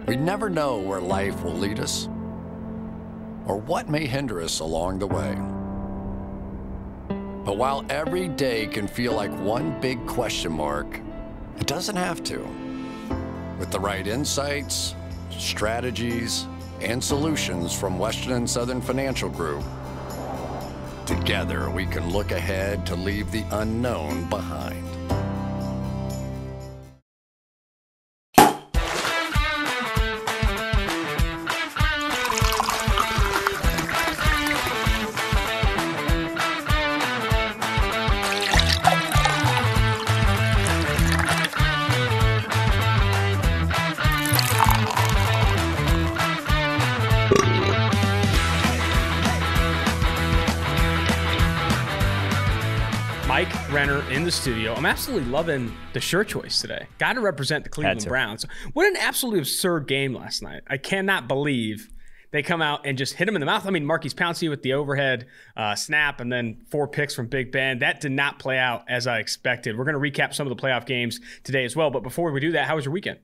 We never know where life will lead us or what may hinder us along the way. But while every day can feel like one big question mark, it doesn't have to. With the right insights, strategies, and solutions from Western and Southern Financial Group, together we can look ahead to leave the unknown behind. Renner in the studio. I'm absolutely loving the shirt choice today. Got to represent the Cleveland Browns. What an absolutely absurd game last night. I cannot believe they come out and just hit him in the mouth. I mean, Marquise Pouncey with the overhead snap and then 4 picks from Big Ben. That did not play out as I expected. We're going to recap some of the playoff games today as well. But before we do that, how was your weekend?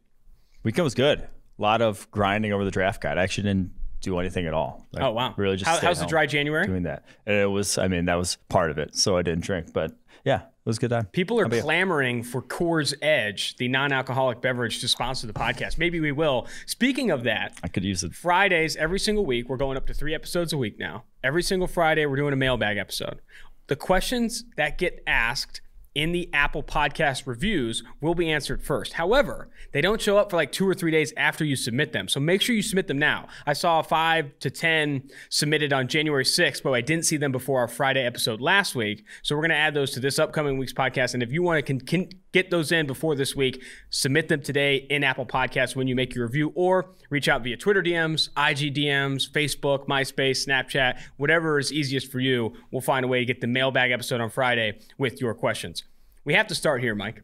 Weekend was good. A lot of grinding over the draft guide. I actually didn't do anything at all. Like, oh, wow. Really just how's the dry January? Doing that. And it was, I mean, that was part of it. So I didn't drink. But yeah, it was a good time. People are clamoring for Coors Edge, the non-alcoholic beverage, to sponsor the podcast. Maybe we will. Speaking of that, I could use it. Fridays, every single week, we're going up to 3 episodes a week now. Every single Friday, we're doing a mailbag episode. The questions that get asked in the Apple Podcast reviews will be answered first. However, they don't show up for like 2 or 3 days after you submit them. So make sure you submit them now. I saw 5 to 10 submitted on January 6th, but I didn't see them before our Friday episode last week. So we're going to add those to this upcoming week's podcast. And if you want to get those in before this week, submit them today in Apple Podcasts when you make your review, or reach out via Twitter DMs, IG DMs, Facebook, MySpace, Snapchat, whatever is easiest for you. We'll find a way to get the mailbag episode on Friday with your questions. We have to start here, Mike.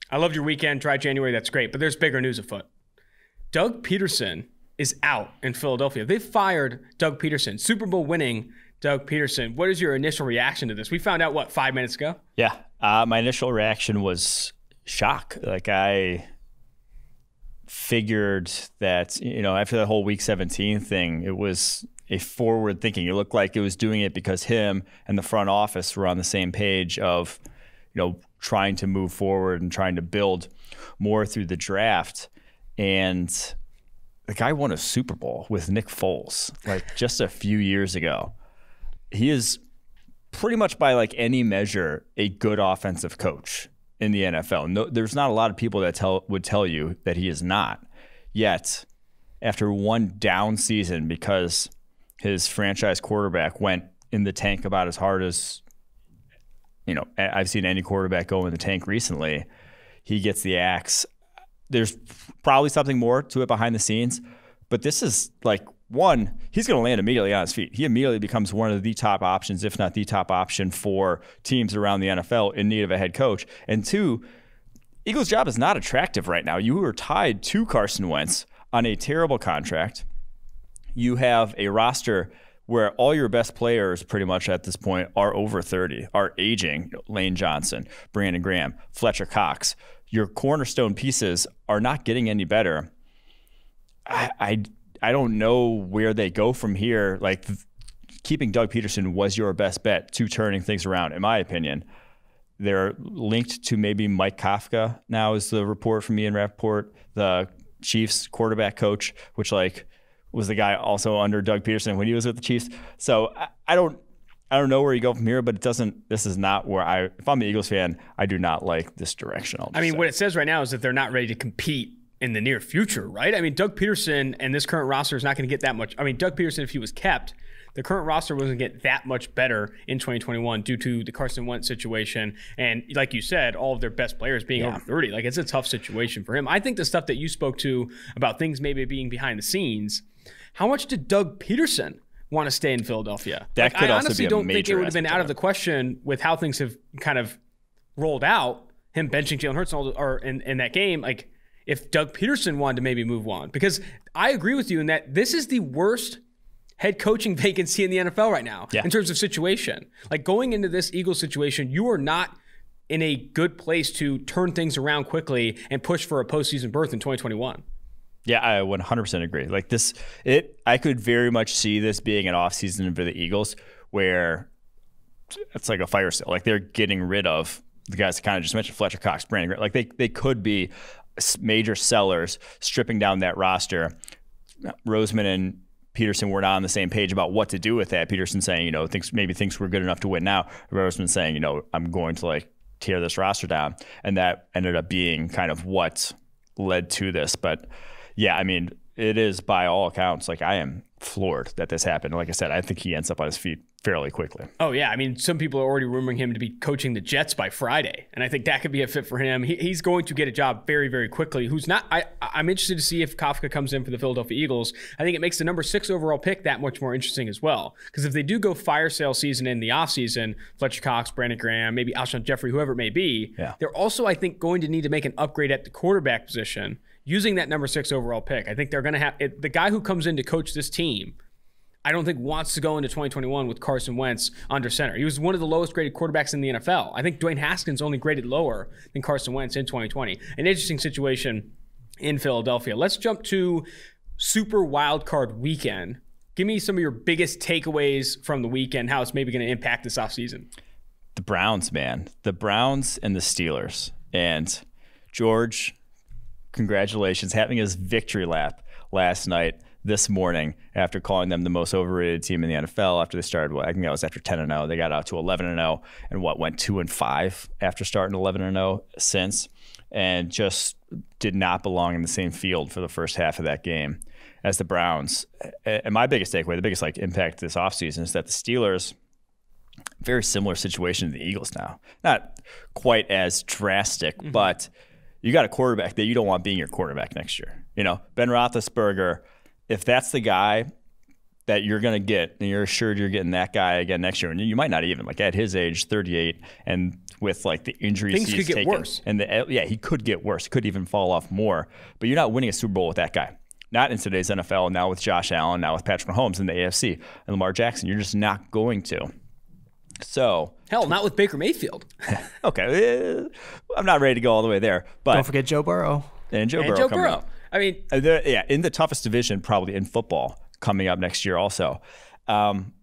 I loved your weekend, dry January, that's great, but there's bigger news afoot. Doug Pederson is out in Philadelphia. They fired Doug Pederson, Super Bowl winning Doug Pederson. What is your initial reaction to this? We found out, 5 minutes ago? Yeah, my initial reaction was shock. Like, I figured that, after the whole Week 17 thing, it was a forward thinking. It looked like it was doing it because him and the front office were on the same page of, trying to move forward and trying to build more through the draft. And the guy won a Super Bowl with Nick Foles, like just a few years ago. He is pretty much by like any measure a good offensive coach in the NFL. No, there's not a lot of people that would tell you that he is not. Yet, after one down season because his franchise quarterback went in the tank about as hard as I've seen any quarterback go in the tank recently, he gets the axe. There's probably something more to it behind the scenes, but this is like, one, he's going to land immediately on his feet. He immediately becomes one of the top options, if not the top option for teams around the NFL in need of a head coach. And two, Eagles' job is not attractive right now. You are tied to Carson Wentz on a terrible contract. You have a roster where all your best players pretty much at this point are over 30, are aging. Lane Johnson, Brandon Graham, Fletcher Cox. Your cornerstone pieces are not getting any better. I don't know where they go from here. Like, keeping Doug Pederson was your best bet to turning things around, in my opinion. They're linked to maybe Mike Kafka now, is the report from Ian Rappaport, the Chiefs quarterback coach, which was the guy also under Doug Pederson when he was with the Chiefs. So I don't know where you go from here, but this is not where if I'm an Eagles fan, I do not like this direction. What it says right now is that they're not ready to compete in the near future, right? I mean, Doug Pederson and this current roster is not going to get that much. I mean, Doug Pederson, if he was kept, the current roster wasn't going to get that much better in 2021 due to the Carson Wentz situation. And like you said, all of their best players being over 30. Like, it's a tough situation for him. I think the stuff that you spoke to about things maybe being behind the scenes, how much did Doug Pederson want to stay in Philadelphia? That could also be a major I honestly don't think it would have been out of of the question with how things have kind of rolled out, him benching Jalen Hurts in that game. Like, if Doug Pederson wanted to maybe move on. Because I agree with you in that this is the worst head coaching vacancy in the NFL right now in terms of situation. Like, going into this Eagles situation, you are not in a good place to turn things around quickly and push for a postseason berth in 2021. Yeah, I 100% agree. Like this, I could very much see this being an offseason for the Eagles where it's like a fire sale. Like they're getting rid of the guys that kind of just mentioned, Fletcher Cox, Brandon Graham. Like they could be major sellers, stripping down that roster. Roseman and Pederson were not on the same page about what to do with that. Pederson saying, thinks we're good enough to win now. Roseman saying, I'm going to like tear this roster down. And that ended up being kind of what led to this. But yeah, I mean, it is by all accounts, like I am floored that this happened. Like I said, I think he ends up on his feet fairly quickly. Oh, yeah. I mean, some people are already rumoring him to be coaching the Jets by Friday. And I think that could be a fit for him. He's going to get a job very, very quickly. I'm interested to see if Kafka comes in for the Philadelphia Eagles. I think it makes the number 6 overall pick that much more interesting as well. Because if they do go fire sale season in the offseason, Fletcher Cox, Brandon Graham, maybe Alshon Jeffrey, whoever it may be, they're also, I think, going to need to make an upgrade at the quarterback position using that number 6 overall pick. I think they're going to have the guy who comes in to coach this team, I don't think wants to go into 2021 with Carson Wentz under center. He was one of the lowest graded quarterbacks in the NFL. I think Dwayne Haskins only graded lower than Carson Wentz in 2020. An interesting situation in Philadelphia. Let's jump to Super Wildcard Weekend. Give me some of your biggest takeaways from the weekend, how it's maybe going to impact this offseason. The Browns, man. The Browns and the Steelers. And George, congratulations, having his victory lap last night. This morning, after calling them the most overrated team in the NFL, after they started, I think that was after 10-0, they got out to 11-0, and went 2-5 after starting 11-0 since, and just did not belong in the same field for the first half of that game as the Browns. And my biggest takeaway, the biggest impact this offseason is that the Steelers, very similar situation to the Eagles now, not quite as drastic, but you got a quarterback that you don't want being your quarterback next year. Ben Roethlisberger. If that's the guy that you're going to get, and you're assured you're getting that guy again next year, and you might not even, at his age, 38, and with the injuries things he's could get taken, worse. And he could get worse. He could even fall off more. But you're not winning a Super Bowl with that guy. Not in today's NFL. Now with Josh Allen, now with Patrick Mahomes in the AFC, and Lamar Jackson, you're just not going to. So hell, not with Baker Mayfield. Okay, I'm not ready to go all the way there. But don't forget Joe Burrow and Joe Burrow. I mean, in the toughest division probably in football coming up next year also. And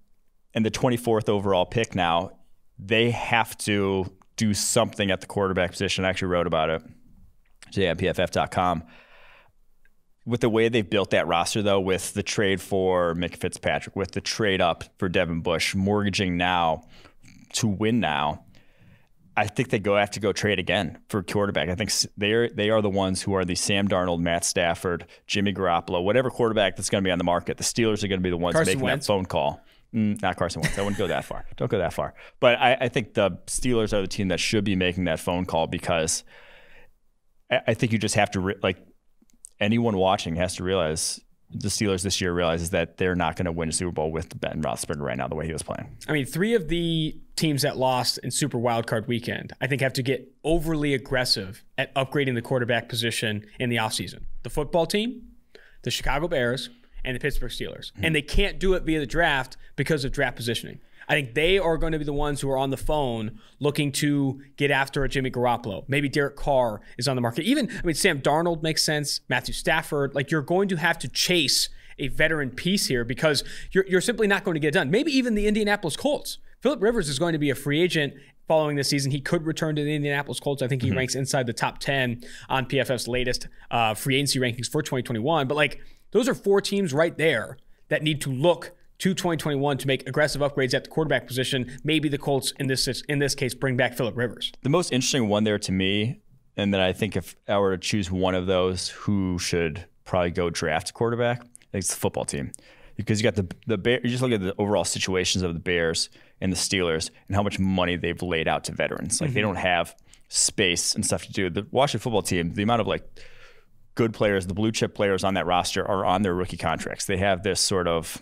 the 24th overall pick now, they have to do something at the quarterback position. I actually wrote about it today on PFF.com. With the way they've built that roster, though, with the trade for Mick Fitzpatrick, with the trade up for Devin Bush, mortgaging now to win now, I think they have to go trade again for quarterback. I think they are the ones who are the Sam Darnold, Matt Stafford, Jimmy Garoppolo, whatever quarterback that's going to be on the market. The Steelers are going to be the ones making that phone call. Not Carson Wentz. I wouldn't go that far. Don't go that far. But I think the Steelers are the team that should be making that phone call, because I think you just have to anyone watching has to realize the Steelers this year realizes that they're not going to win a Super Bowl with Ben Roethlisberger right now the way he was playing. I mean, 3 of the teams that lost in Super Wildcard Weekend, I think, have to get overly aggressive at upgrading the quarterback position in the offseason. The football team, the Chicago Bears, and the Pittsburgh Steelers. And they can't do it via the draft because of draft positioning. I think they are going to be the ones who are on the phone looking to get after a Jimmy Garoppolo. Maybe Derek Carr is on the market. Sam Darnold makes sense. Matthew Stafford. You're going to have to chase a veteran piece here because you're simply not going to get it done. Maybe even the Indianapolis Colts. Phillip Rivers is going to be a free agent following this season. He could return to the Indianapolis Colts. I think he ranks inside the top 10 on PFF's latest free agency rankings for 2021. But those are 4 teams right there that need to look to 2021 to make aggressive upgrades at the quarterback position. Maybe the Colts in this case bring back Phillip Rivers. The most interesting one there to me, and then I think if I were to choose one of those who should probably go draft a quarterback, I think it's the football team. Because you got the Bears, you just look at the overall situations of the Bears and the Steelers and how much money they've laid out to veterans. They don't have space and stuff to do. The Washington football team, the amount of good players, the blue chip players on that roster are on their rookie contracts. They have this sort of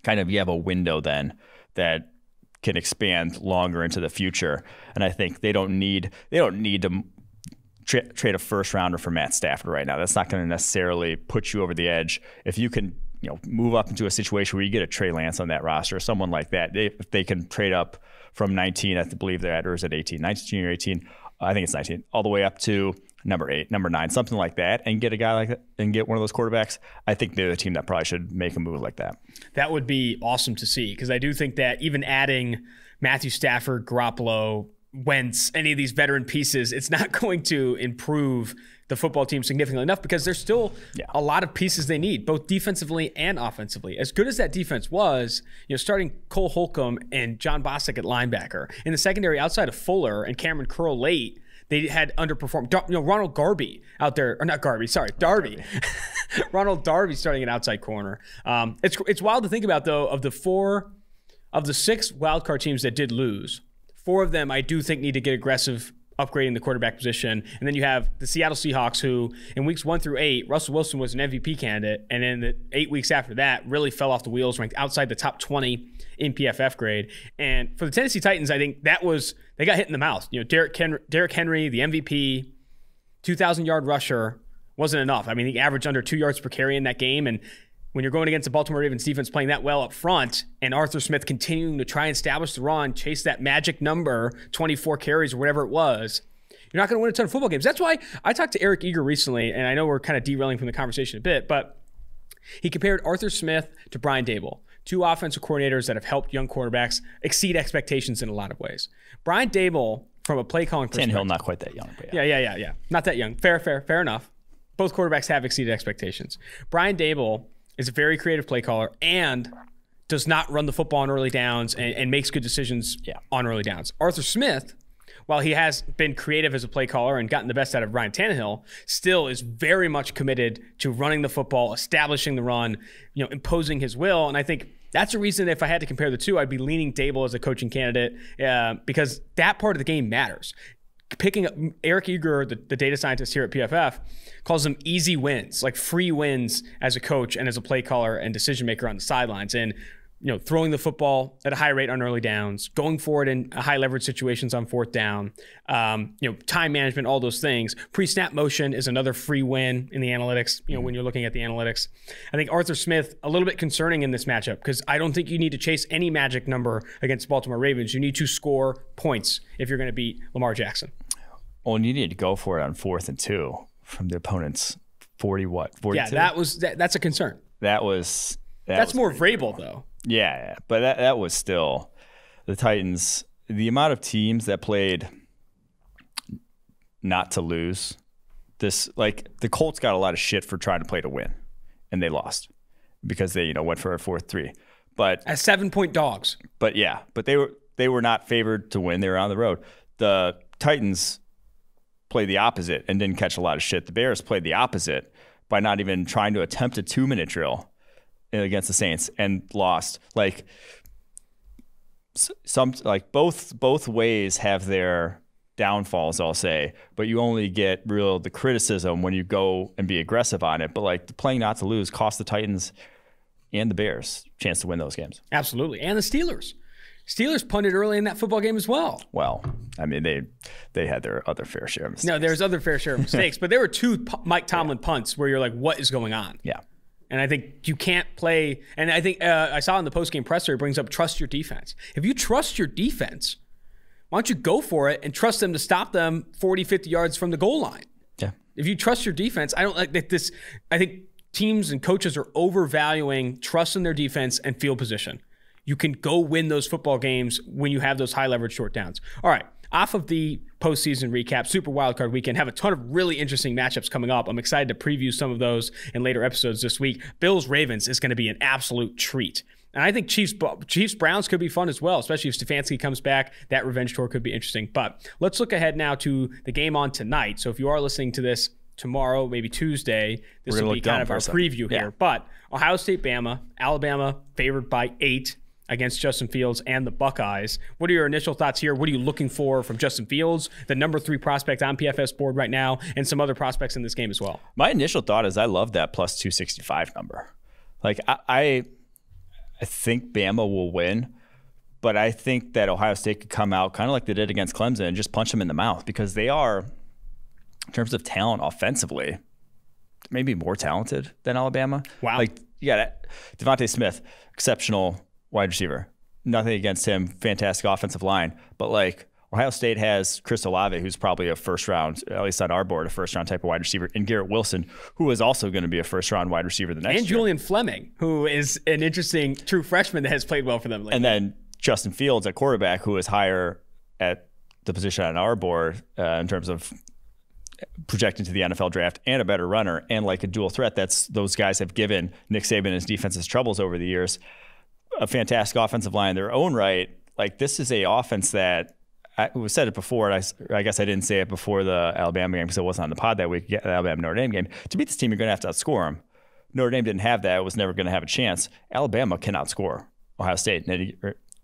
you have a window then that can expand longer into the future. And I think they don't need to trade a first rounder for Matt Stafford right now. That's not going to necessarily put you over the edge. If you can move up into a situation where you get a Trey Lance on that roster or someone like that, if they can trade up from 19, I believe they're at, or is it 18? 19 or 18? I think it's 19, all the way up to number 8, number 9, something like that, and get a guy like that and get one of those quarterbacks, I think they're the team that probably should make a move like that. That would be awesome to see, because I do think that even adding Matthew Stafford, Garoppolo, Wentz, any of these veteran pieces, it's not going to improve the football team significantly enough, because there's still a lot of pieces they need, both defensively and offensively. As good as that defense was, starting Cole Holcomb and John Bostic at linebacker, in the secondary outside of Fuller and Cameron Curl late, they had underperformed. Ronald Darby out there, or not Darby, sorry, Darby. Ronald Darby starting at outside corner. It's wild to think about, though, of the 6 wildcard teams that did lose, 4 of them I do think need to get aggressive upgrading the quarterback position. And then you have the Seattle Seahawks, who in weeks 1 through 8, Russell Wilson was an MVP candidate. And then the 8 weeks after that really fell off the wheels, ranked outside the top 20 in PFF grade. And for the Tennessee Titans, I think they got hit in the mouth. Derrick Henry, the MVP, 2,000-yard rusher, wasn't enough. I mean, he averaged under 2 yards per carry in that game. And when you're going against the Baltimore Ravens defense playing that well up front, and Arthur Smith continuing to try and establish the run, chase that magic number, 24 carries or whatever it was, you're not going to win a ton of football games. That's why I talked to Eric Eager recently, and I know we're kind of derailing from the conversation a bit, but he compared Arthur Smith to Brian Daboll, 2 offensive coordinators that have helped young quarterbacks exceed expectations in a lot of ways. Brian Daboll, from a play calling perspective. Tannehill, not quite that young. But yeah. Not that young. Fair enough. Both quarterbacks have exceeded expectations. Brian Daboll is a very creative play caller and does not run the football on early downs and makes good decisions on early downs. Arthur Smith, while he has been creative as a play caller and gotten the best out of Ryan Tannehill, still is very much committed to running the football, establishing the run, imposing his will. And I think that's a reason, if I had to compare the two, I'd be leaning Daboll as a coaching candidate, because that part of the game matters. Picking up Eric Eager, the data scientist here at PFF, calls them easy wins, like free wins as a coach and as a play caller and decision maker on the sidelines. And throwing the football at a high rate on early downs, going forward in high leverage situations on 4th down, time management, all those things. Pre-snap motion is another free win in the analytics, when you're looking at the analytics. I think Arthur Smith, a little bit concerning in this matchup, because I don't think you need to chase any magic number against Baltimore Ravens. You need to score points if you're going to beat Lamar Jackson. Well, and you need to go for it on 4th and 2 from the opponent's 42? Yeah, that's a concern. That's more Vrabel, though. Yeah, but that was still the Titans. The amount of teams that played not to lose, the Colts got a lot of shit for trying to play to win, and they lost because they went for a 4th-3. But as 7-point dogs. But they were not favored to win. They were on the road. The Titans played the opposite and didn't catch a lot of shit. The Bears played the opposite by not even trying to attempt a 2-minute drill against the Saints and lost. Both ways have their downfalls, I'll say, but you only get the criticism when you go and be aggressive on it. But playing not to lose cost the Titans and the Bears a chance to win those games. Absolutely. And the Steelers. Steelers punted early in that football game as well. Well, I mean, they had their other fair share of mistakes. No, there's other fair share of mistakes, but there were 2 Mike Tomlin punts where you're like, what is going on? Yeah. And I think you can't play. And I think I saw in the postgame presser, it brings up trust your defense. If you trust your defense, why don't you go for it and trust them to stop them 40, 50 yards from the goal line? Yeah. If you trust your defense, I don't like that this. I think teams and coaches are overvaluing trust in their defense and field position. You can go win those football games when you have those high leverage short downs. All right. Off of the postseason recap, Super Wildcard Weekend, have a ton of really interesting matchups coming up. I'm excited to preview some of those in later episodes this week. Bills-Ravens is going to be an absolute treat. And I think Chiefs-Browns could be fun as well, especially if Stefanski comes back. That revenge tour could be interesting. But let's look ahead now to the game on tonight. So if you are listening to this tomorrow, maybe Tuesday, this will be kind of our preview here. But Ohio State-Bama, Alabama favored by 8. Against Justin Fields and the Buckeyes. What are your initial thoughts here? What are you looking for from Justin Fields, the number 3 prospect on PFF's board right now, and some other prospects in this game as well? My initial thought is I love that plus 265 number. I think Bama will win, but I think that Ohio State could come out kind of like they did against Clemson and just punch them in the mouth, because they are, in terms of talent offensively, maybe more talented than Alabama. Wow. You got Devontae Smith, exceptional wide receiver. Nothing against him. Fantastic offensive line. But Ohio State has Chris Olave, who's probably a first round, at least on our board, a first round type of wide receiver, and Garrett Wilson, who is also going to be a first round wide receiver the next year. And Julian Fleming, who is an interesting true freshman that has played well for them lately. And then Justin Fields at quarterback, who is higher at the position on our board in terms of projecting to the NFL draft, and a better runner, and like a dual threat. Those guys have given Nick Saban and his defense's troubles over the years. A fantastic offensive line in their own right. Like, this is a offense that we said it before. And I guess I didn't say it before the Alabama game because it wasn't on the pod that week. The Alabama Notre Dame game. To beat this team, you're going to have to outscore them. Notre Dame didn't have that. It was never going to have a chance. Alabama can outscore Ohio State.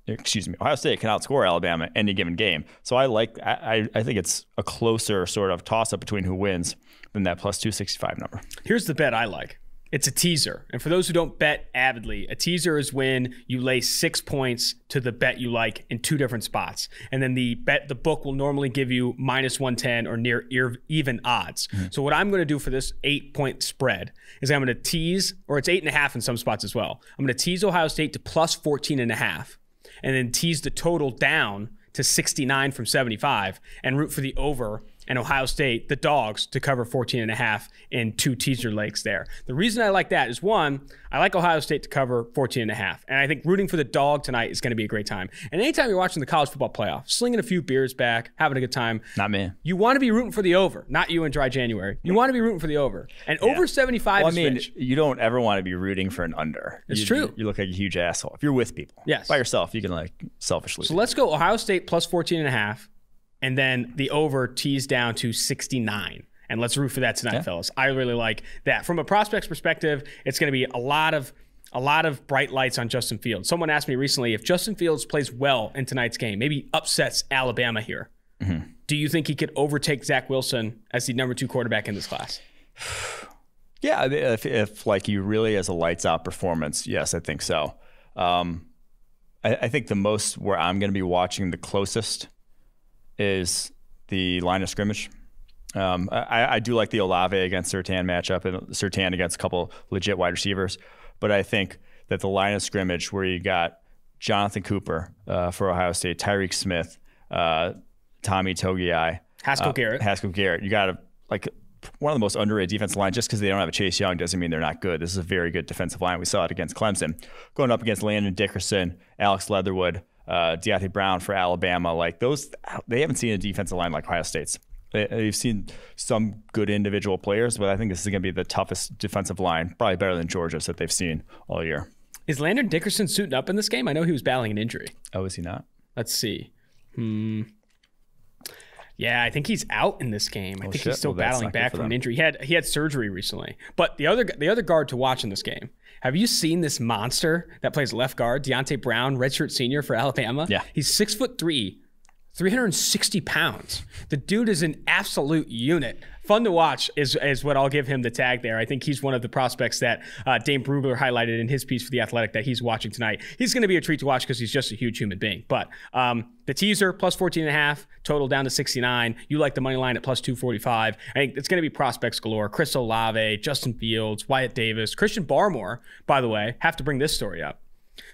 Ohio State can outscore Alabama any given game. So I think it's a closer sort of toss-up between who wins than that plus 265 number. Here's the bet I like. It's a teaser. And for those who don't bet avidly, a teaser is when you lay 6 points to the bet you like in 2 different spots. And then the book will normally give you minus 110 or near even odds. Mm-hmm. So what I'm going to do for this 8-point spread is I'm going to tease, or it's 8.5 in some spots as well. I'm going to tease Ohio State to plus 14.5 and then tease the total down to 69 from 75 and root for the over and Ohio State, the dogs, to cover 14.5 in 2 teaser legs there. The reason I like that is, one, I like Ohio State to cover 14.5. And I think rooting for the dog tonight is going to be a great time. And anytime you're watching the college football playoff, slinging a few beers back, having a good time. Not me. You want to be rooting for the over, not you in dry January. You want to be rooting for the over. And over 75 is rich. You don't ever want to be rooting for an under. It's true. You look like a huge asshole. If you're with people. Yes. By yourself, you can selfishly. So let's go Ohio State plus 14.5. And then the over teased down to 69. And let's root for that tonight, fellas. I really like that. From a prospects perspective, it's going to be a lot of bright lights on Justin Fields. Someone asked me recently, if Justin Fields plays well in tonight's game, maybe upsets Alabama here, do you think he could overtake Zach Wilson as the number 2 quarterback in this class? Yeah, if like you really has a lights out performance, yes, I think so. I think the most where I'm going to be watching the closest is the line of scrimmage. I do like the Olave against Surtain matchup and Surtain against a couple legit wide receivers. But I think that the line of scrimmage where you got Jonathan Cooper for Ohio State, Tyreek Smith, Tommy Togiai, Haskell Garrett. You got one of the most underrated defensive lines. Just because they don't have a Chase Young doesn't mean they're not good. This is a very good defensive line. We saw it against Clemson. Going up against Landon Dickerson, Alex Leatherwood, Deontay Brown for Alabama, like those, they haven't seen a defensive line like Ohio State's. They've seen some good individual players, but I think this is going to be the toughest defensive line, probably better than Georgia's, that they've seen all year. Is Landon Dickerson suiting up in this game? I know he was battling an injury. Oh, is he not? Let's see. Yeah, I think he's out in this game. I think he's still battling back from an injury. He had surgery recently. But the other guard to watch in this game, have you seen this monster that plays left guard, Deontay Brown, redshirt senior for Alabama? Yeah. He's 6'3", 360 pounds. The dude is an absolute unit. Fun to watch is what I'll give him the tag there. I think he's one of the prospects that Dane Brugler highlighted in his piece for The Athletic that he's watching tonight. He's going to be a treat to watch because he's just a huge human being. But the teaser, plus 14.5, total down to 69. You like the money line at plus 245. I think it's going to be prospects galore. Chris Olave, Justin Fields, Wyatt Davis, Christian Barmore, by the way, have to bring this story up.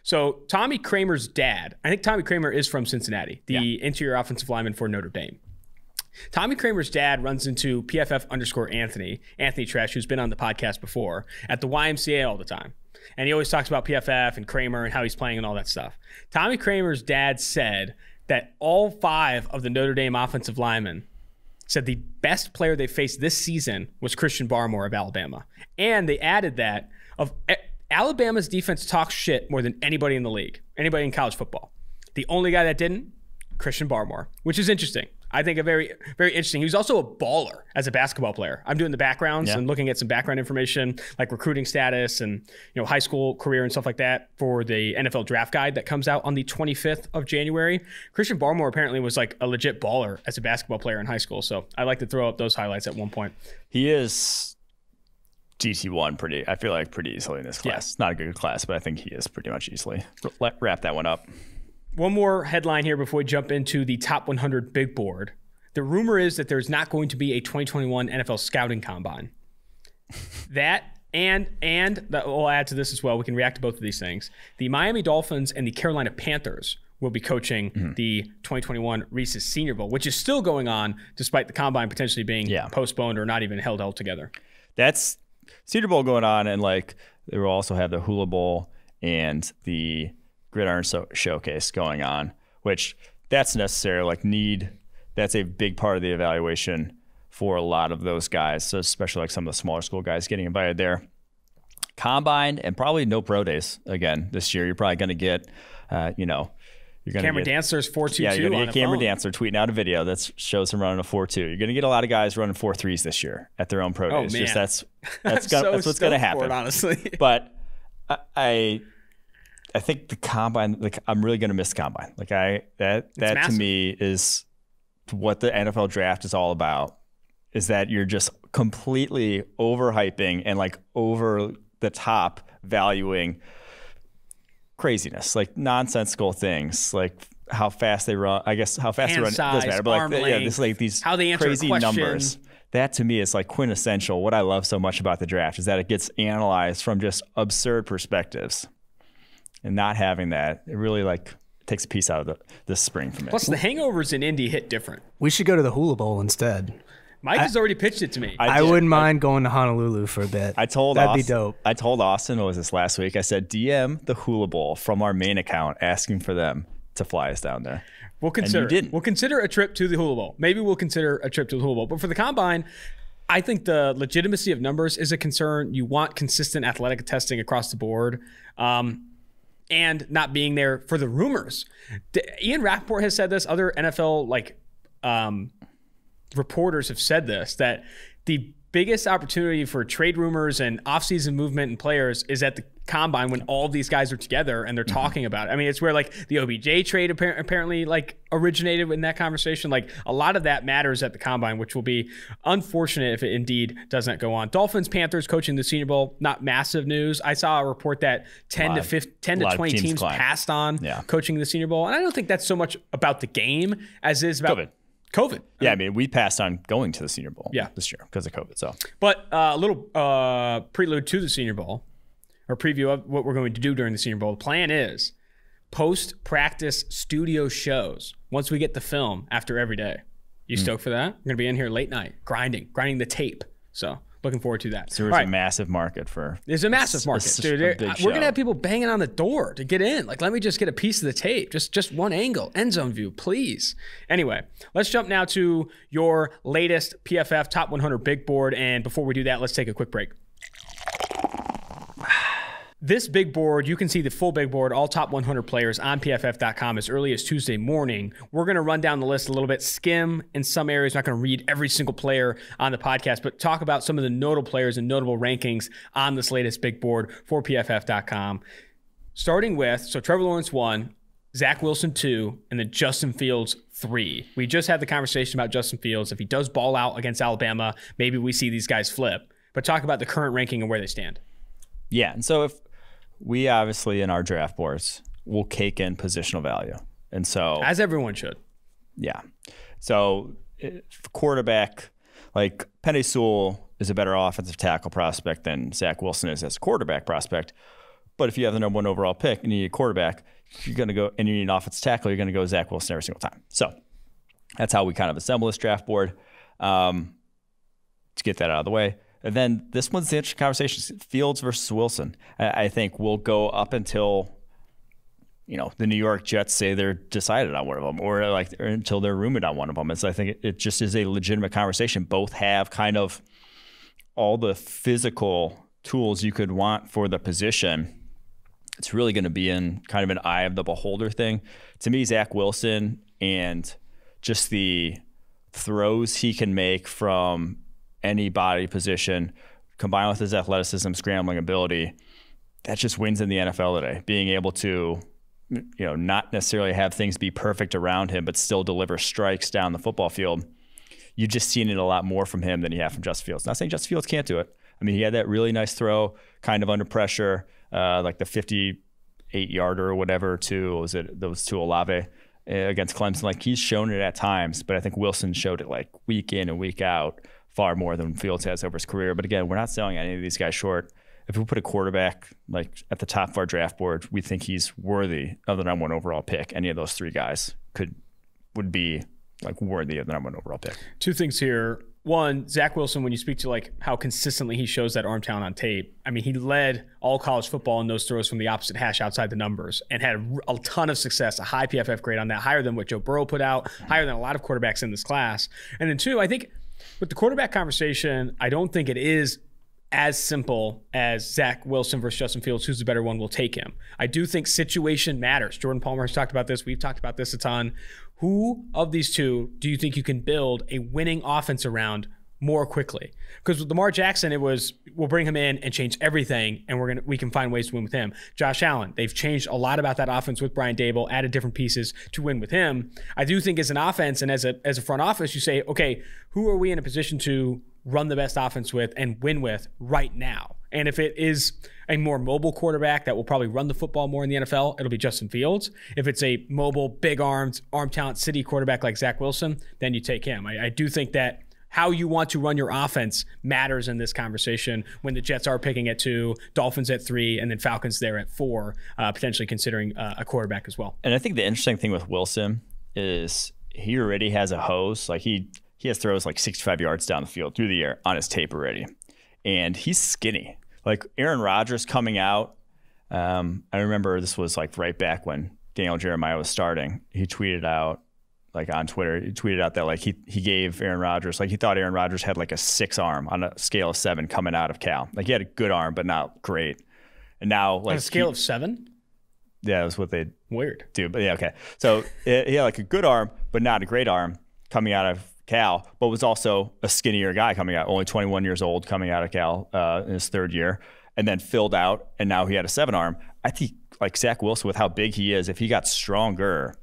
So Tommy Kramer's dad, I think Tommy Kramer is from Cincinnati, the interior offensive lineman for Notre Dame. Tommy Kramer's dad runs into PFF_Anthony Trash, who's been on the podcast before, at the YMCA all the time. And he always talks about PFF and Kramer and how he's playing and all that stuff. Tommy Kramer's dad said that all 5 of the Notre Dame offensive linemen said the best player they faced this season was Christian Barmore of Alabama. And they added that of Alabama's defense talks shit more than anybody in the league, anybody in college football. The only guy that didn't, Christian Barmore, which is interesting. I think a very, very interesting. He was also a baller as a basketball player. I'm doing the backgrounds and looking at some background information like recruiting status and high school career and stuff like that for the NFL draft guide that comes out on the 25th of January. Christian Barmore apparently was like a legit baller as a basketball player in high school. So I like to throw up those highlights at one point. He is GT1 I feel like pretty easily in this class. Not a good class, but I think he is pretty much easily. Wrap that one up. One more headline here before we jump into the top 100 big board. The rumor is that there's not going to be a 2021 NFL scouting combine. That and that we'll add to this as well. We can react to both of these things. The Miami Dolphins and the Carolina Panthers will be coaching the 2021 Reese's Senior Bowl, which is still going on despite the combine potentially being postponed or not even held altogether. That's Senior Bowl going on, and like they will also have the Hula Bowl and the Gridiron Showcase going on, which that's necessary. That's a big part of the evaluation for a lot of those guys, so especially like some of the smaller school guys getting invited there. Combine and probably no pro days again this year. You're probably going to get, you're going to Cameron Dancer's 4.22. Yeah, you're going to get Cameron phone. Dancer tweeting out a video that shows him running a 4.2. You're going to get a lot of guys running 4.3s this year at their own pro days. Man. That's what's going to happen. It, honestly. But I think the combine, I'm really going to miss the combine. That to me is what the NFL draft is all about. Is that you're just completely overhyping and over the top valuing craziness, nonsensical things, how fast they run. I guess how fast hand they run size, doesn't matter, but these how they answer crazy numbers. That to me is quintessential. What I love so much about the draft is that it gets analyzed from just absurd perspectives, and not having that, it really takes a piece out of this spring from it. Plus, the hangovers in Indy hit different. We should go to the Hula Bowl instead. Mike has already pitched it to me. I wouldn't mind going to Honolulu for a bit. That'd be dope. I told Austin, what was this last week? I said, DM the Hula Bowl from our main account, asking for them to fly us down there. We'll consider. And you didn't. We'll consider a trip to the Hula Bowl. Maybe we'll consider a trip to the Hula Bowl. But for the combine, I think the legitimacy of numbers is a concern. You want consistent athletic testing across the board. And not being there for the rumors. Ian Rappaport has said this. Other NFL reporters have said this, that the biggest opportunity for trade rumors and offseason movement and players is at the combine when all these guys are together and they're talking about it. I mean, it's where the OBJ trade apparently originated in that conversation. A lot of that matters at the combine, which will be unfortunate if it indeed doesn't go on. Dolphins, Panthers coaching the Senior Bowl, not massive news. I saw a report that 10 to 20 teams passed on coaching the Senior Bowl. And I don't think that's so much about the game as it is about COVID. Yeah, I mean, we passed on going to the Senior Bowl this year because of COVID. So, but a little prelude to the Senior Bowl, or preview of what we're going to do during the Senior Bowl. The plan is post-practice studio shows once we get the film after every day. You stoked for that? We're going to be in here late night, grinding the tape. So looking forward to that. So there's a massive market for. There's a massive market, dude. We're gonna have people banging on the door to get in. Let me just get a piece of the tape, just one angle, end zone view, please. Anyway, let's jump now to your latest PFF Top 100 Big Board, and before we do that, let's take a quick break. This big board, you can see the full big board, all top 100 players on PFF.com as early as Tuesday morning. We're going to run down the list a little bit, skim in some areas, not going to read every single player on the podcast, but talk about some of the notable players and notable rankings on this latest big board for PFF.com. Starting with, Trevor Lawrence 1, Zach Wilson 2, and then Justin Fields 3. We just had the conversation about Justin Fields. If he does ball out against Alabama, maybe we see these guys flip. But talk about the current ranking and where they stand. Yeah, and so if we obviously in our draft boards will cake in positional value. And so as everyone should. Yeah. So quarterback, Penei Sewell is a better offensive tackle prospect than Zach Wilson is as a quarterback prospect. But if you have the number 1 overall pick and you need a quarterback, you're going to go and you need an offensive tackle, you're going to go Zach Wilson every single time. So that's how we kind of assemble this draft board. To get that out of the way. And then this one's the interesting conversation. Fields versus Wilson. I think we'll go up until, the New York Jets say they're decided on one of them, or until they're rumored on one of them. I think it just is a legitimate conversation. Both have kind of all the physical tools you could want for the position. It's really going to be in kind of an eye of the beholder thing. To me, Zach Wilson and just the throws he can make from any body position, combined with his athleticism, scrambling ability, that just wins in the NFL today. Being able to, not necessarily have things be perfect around him, but still deliver strikes down the football field. You've just seen it a lot more from him than you have from Justin Fields. Not saying Justin Fields can't do it. I mean, he had that really nice throw, kind of under pressure, the 58-yarder or whatever to Olave against Clemson. He's shown it at times, but I think Wilson showed it week in and week out, far more than Fields has over his career. But again, we're not selling any of these guys short. if we put a quarterback like at the top of our draft board, we think he's worthy of the #1 overall pick. Any of those three guys would be like worthy of the #1 overall pick. Two things here. One, Zach Wilson, when you speak to like how consistently he shows that arm talent on tape, I mean, he led all college football in those throws from the opposite hash outside the numbers and had a ton of success, a high PFF grade on that, higher than what Joe Burrow put out, higher than a lot of quarterbacks in this class. And then two, I think with the quarterback conversation, I don't think it is as simple as Zach Wilson versus Justin Fields, who's the better one, will take him. I do think situation matters. Jordan Palmer has talked about this. We've talked about this a ton. Who of these two do you think you can build a winning offense around more quickly? Because with Lamar Jackson, it was, we'll bring him in and change everything, and we can find ways to win with him. Josh Allen, they've changed a lot about that offense with Brian Daboll, added different pieces to win with him. I do think as an offense and as a front office, you say, okay, who are we in a position to run the best offense with and win with right now? And if it is a more mobile quarterback that will probably run the football more in the NFL, it'll be Justin Fields. If it's a mobile, big-armed, arm talent city quarterback like Zach Wilson, then you take him. I do think that how you want to run your offense matters in this conversation when the Jets are picking at 2, Dolphins at 3, and then Falcons there at 4, potentially considering a quarterback as well. And I think the interesting thing with Wilson is he already has a hose. Like he has throws like 65 yards down the field through the air on his tape already. And he's skinny. Like Aaron Rodgers coming out, I remember this was like right back when Daniel Jeremiah was starting. He tweeted out, like on Twitter, he tweeted out that like he gave Aaron Rodgers, like he thought Aaron Rodgers had like a 6 arm on a scale of 7 coming out of Cal. Like he had a good arm, but not great. And now like on a scale of 7? Yeah, that's what they weird do. But yeah, okay. So he had like a good arm, but not a great arm coming out of Cal, but was also a skinnier guy coming out, only 21 years old coming out of Cal in his 3rd year, and then filled out, and now he had a 7 arm. I think like Zach Wilson, with how big he is, if he got stronger,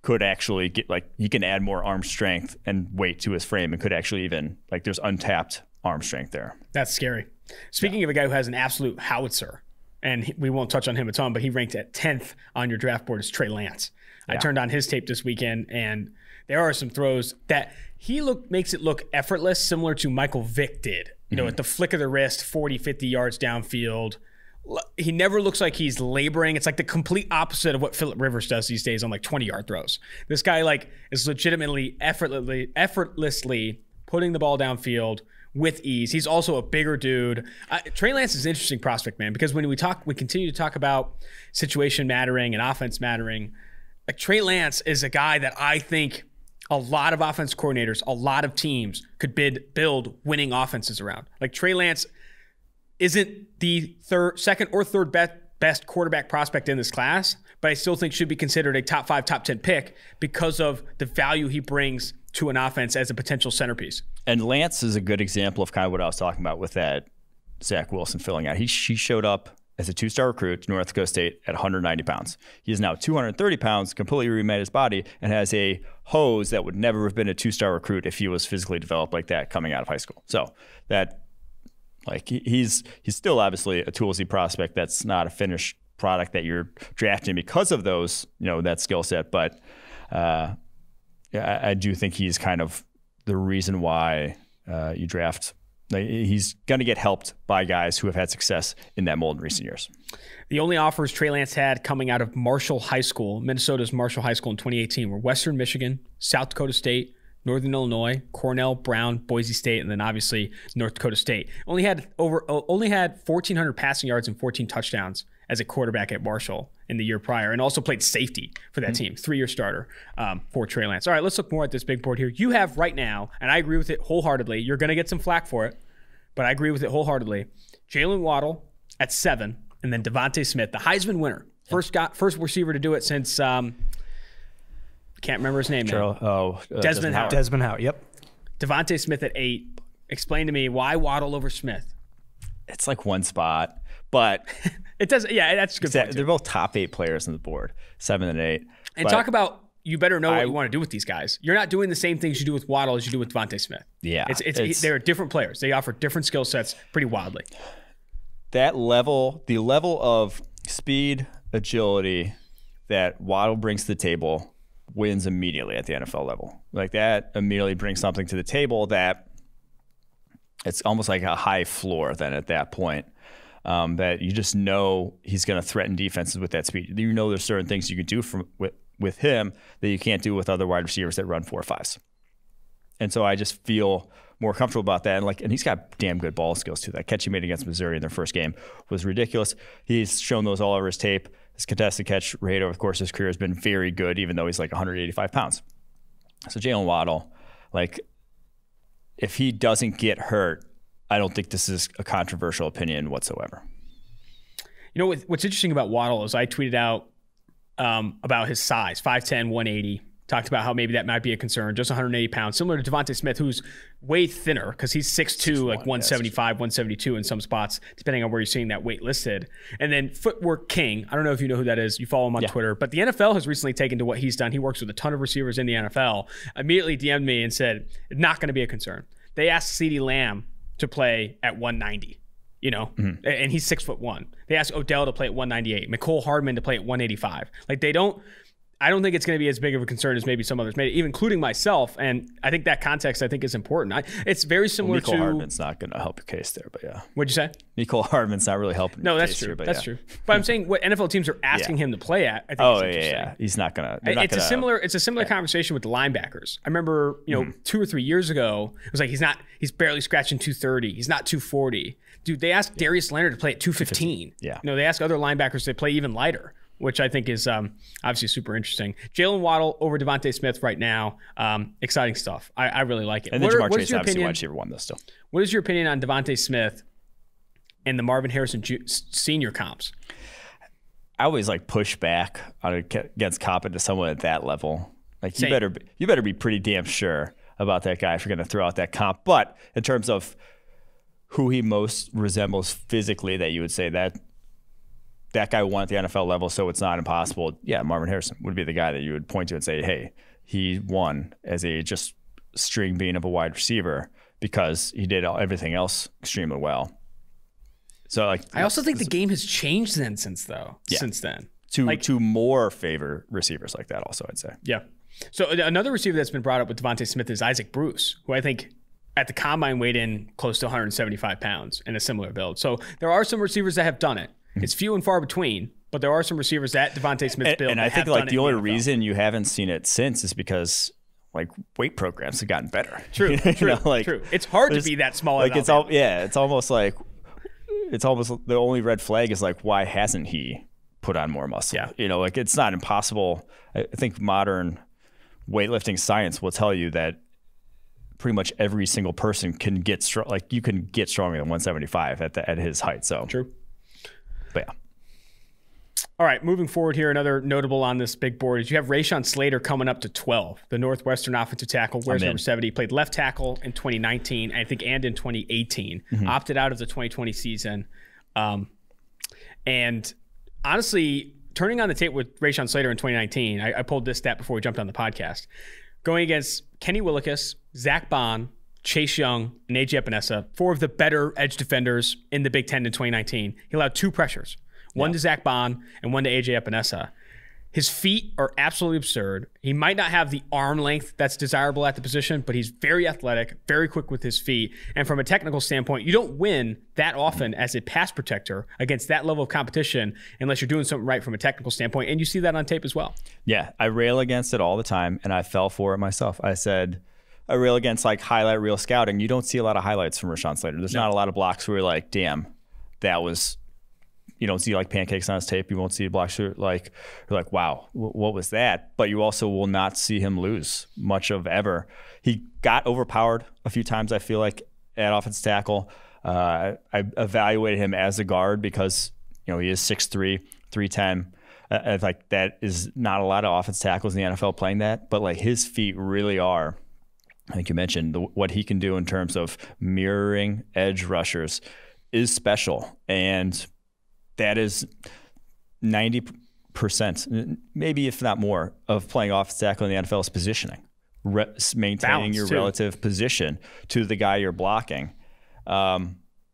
could actually get like he can add more arm strength and weight to his frame and could actually even like there's untapped arm strength there. That's scary. Speaking of a guy who has an absolute howitzer, and we won't touch on him a ton, but he ranked at 10th on your draft board, is Trey Lance. I turned on his tape this weekend, and there are some throws that he makes it look effortless, similar to Michael Vick did. You know, at the flick of the wrist, 40, 50 yards downfield. He never looks like he's laboring. It's like the complete opposite of what Phillip Rivers does these days on like 20-yard throws. This guy like is legitimately effortlessly putting the ball downfield with ease. He's also a bigger dude. Trey Lance is an interesting prospect, man, because when we continue to talk about situation mattering and offense mattering. Like Trey Lance is a guy that I think a lot of offense coordinators, a lot of teams could build winning offenses around. Like Trey Lance isn't the second or third best quarterback prospect in this class, but I still think should be considered a top 5, top 10 pick because of the value he brings to an offense as a potential centerpiece. And Lance is a good example of kind of what I was talking about with that Zach Wilson filling out. He showed up as a 2-star recruit to North Dakota State at 190 pounds. He is now 230 pounds, completely remade his body, and has a hose that would never have been a 2-star recruit if he was physically developed like that coming out of high school. So that, like, he's still obviously a toolsy prospect. That's not a finished product that you're drafting because of those, that skill set. But I do think he's kind of the reason why you draft. He's going to get helped by guys who have had success in that mold in recent years. The only offers Trey Lance had coming out of Marshall High School, Minnesota's Marshall High School in 2018, were Western Michigan, South Dakota State, Northern Illinois, Cornell, Brown, Boise State, and then obviously North Dakota State. Only had 1,400 passing yards and 14 touchdowns as a quarterback at Marshall in the year prior, and also played safety for that team, 3-year starter for Trey Lance. All right, let's look more at this big board here. You have right now, and I agree with it wholeheartedly, you're going to get some flack for it, but I agree with it wholeheartedly, Jalen Waddle at 7, and then Devontae Smith, the Heisman winner. First receiver to do it since, can't remember his name now. Desmond Howard. Desmond Howard, yep. Devontae Smith at 8. Explain to me, why Waddle over Smith? It's like one spot, but... It does, yeah, that's a good point. They're both top 8 players on the board, 7 and 8. And talk about, you better know what you want to do with these guys. You're not doing the same things you do with Waddle as you do with Devontae Smith. Yeah. They're different players. They offer different skill sets pretty wildly. That level, the level of speed, agility that Waddle brings to the table wins immediately at the NFL level. Like that immediately brings something to the table that it's almost like a high floor then at that point. that you just know he's going to threaten defenses with that speed. You know there's certain things you can do with him that you can't do with other wide receivers that run 4.5s. And so I just feel more comfortable about that. And he's got damn good ball skills too. That catch he made against Missouri in their first game was ridiculous. He's shown those all over his tape. His contested catch rate over the course of his career has been very good, even though he's 185 pounds. So Jalen Waddle, if he doesn't get hurt, I don't think this is a controversial opinion whatsoever. You know, what's interesting about Waddle is I tweeted out about his size, 5'10", 180. Talked about how maybe that might be a concern, just 180 pounds, similar to Devontae Smith, who's way thinner because he's 6'2", 175, 172 in some spots, depending on where you're seeing that weight listed. And then Footwork King, I don't know if you know who that is. You follow him on Twitter. But the NFL has recently taken to what he's done. He works with a ton of receivers in the NFL. Immediately DM'd me and said, not going to be a concern. They asked CeeDee Lamb to play at 190. And he's 6'1". They asked Odell to play at 198, Mecole Hardman to play at 185. I don't think it's going to be as big of a concern as maybe some others made it, even including myself. And I think that context, is important. It's very similar to... Mecole Hardman's not going to help your case there, but yeah. What'd you say? Mecole Hardman's not really helping your case true. Here, that's true. But I'm saying what NFL teams are asking him to play at, I think is interesting. Yeah. He's not going to... It's a similar conversation with the linebackers. I remember, 2 or 3 years ago, it was he's barely scratching 230. He's not 240. Dude, they asked Darius Leonard to play at 215. Yeah. They ask other linebackers to play even lighter, which I think is obviously super interesting. Jalen Waddle over Devontae Smith right now. Exciting stuff. I really like it. And then Jamar Chase obviously wide receiver one, though, still. What is your opinion on Devontae Smith and the Marvin Harrison Sr. comps? I always push back against copping to someone at that level. You better be pretty damn sure about that guy if you're going to throw out that comp. But in terms of who he most resembles physically, that you would say that guy won at the NFL level, so it's not impossible. Yeah, Marvin Harrison would be the guy that you would point to and say, hey, he won as a just string bean of a wide receiver because he did everything else extremely well. So I also think the game has changed since then. To more favor receivers like that also, I'd say. Yeah. So another receiver that's been brought up with Devontae Smith is Isaac Bruce, who I think at the combine weighed in close to 175 pounds in a similar build. So there are some receivers that have done it. It's few and far between, but there are some receivers that Devontae Smith's build. And I think the only reason you haven't seen it since is because weight programs have gotten better. True. True. It's hard to be that small. It's almost the only red flag is why hasn't he put on more muscle? Yeah. It's not impossible. I think modern weightlifting science will tell you that pretty much every single person can get strong. You can get stronger than 175 at his height. So true. But yeah. All right, moving forward here, another notable on this big board is you have Rashawn Slater coming up to 12, the Northwestern offensive tackle. Wears number 70. Played left tackle in 2019, I think, and in 2018. Opted out of the 2020 season. And honestly, turning on the tape with Rashawn Slater in 2019, I pulled this stat before we jumped on the podcast. Going against Kenny Willekes, Zach Bond, Chase Young, and A.J. Epinesa, 4 of the better edge defenders in the Big Ten in 2019. He allowed 2 pressures, one to Zach Bond and one to A.J. Epinesa. His feet are absolutely absurd. He might not have the arm length that's desirable at the position, but he's very athletic, very quick with his feet. And from a technical standpoint, you don't win that often as a pass protector against that level of competition unless you're doing something right from a technical standpoint. And you see that on tape as well. Yeah, I rail against it all the time, and I fell for it myself. I said, I rail against highlight reel scouting. You don't see a lot of highlights from Rashawn Slater. There's not a lot of blocks where you're damn, that was... You don't see pancakes on his tape. You won't see blocks you're like, wow, what was that? But you also will not see him lose much of ever. He got overpowered a few times, I feel like, at offensive tackle. I evaluated him as a guard because he is 6'3", 310. That is not a lot of offensive tackles in the NFL playing that, but his feet really are. I think you mentioned what he can do in terms of mirroring edge rushers is special, and that is 90%, maybe if not more, of playing offensive tackle in the NFL is positioning, maintaining balance, your relative position to the guy you're blocking.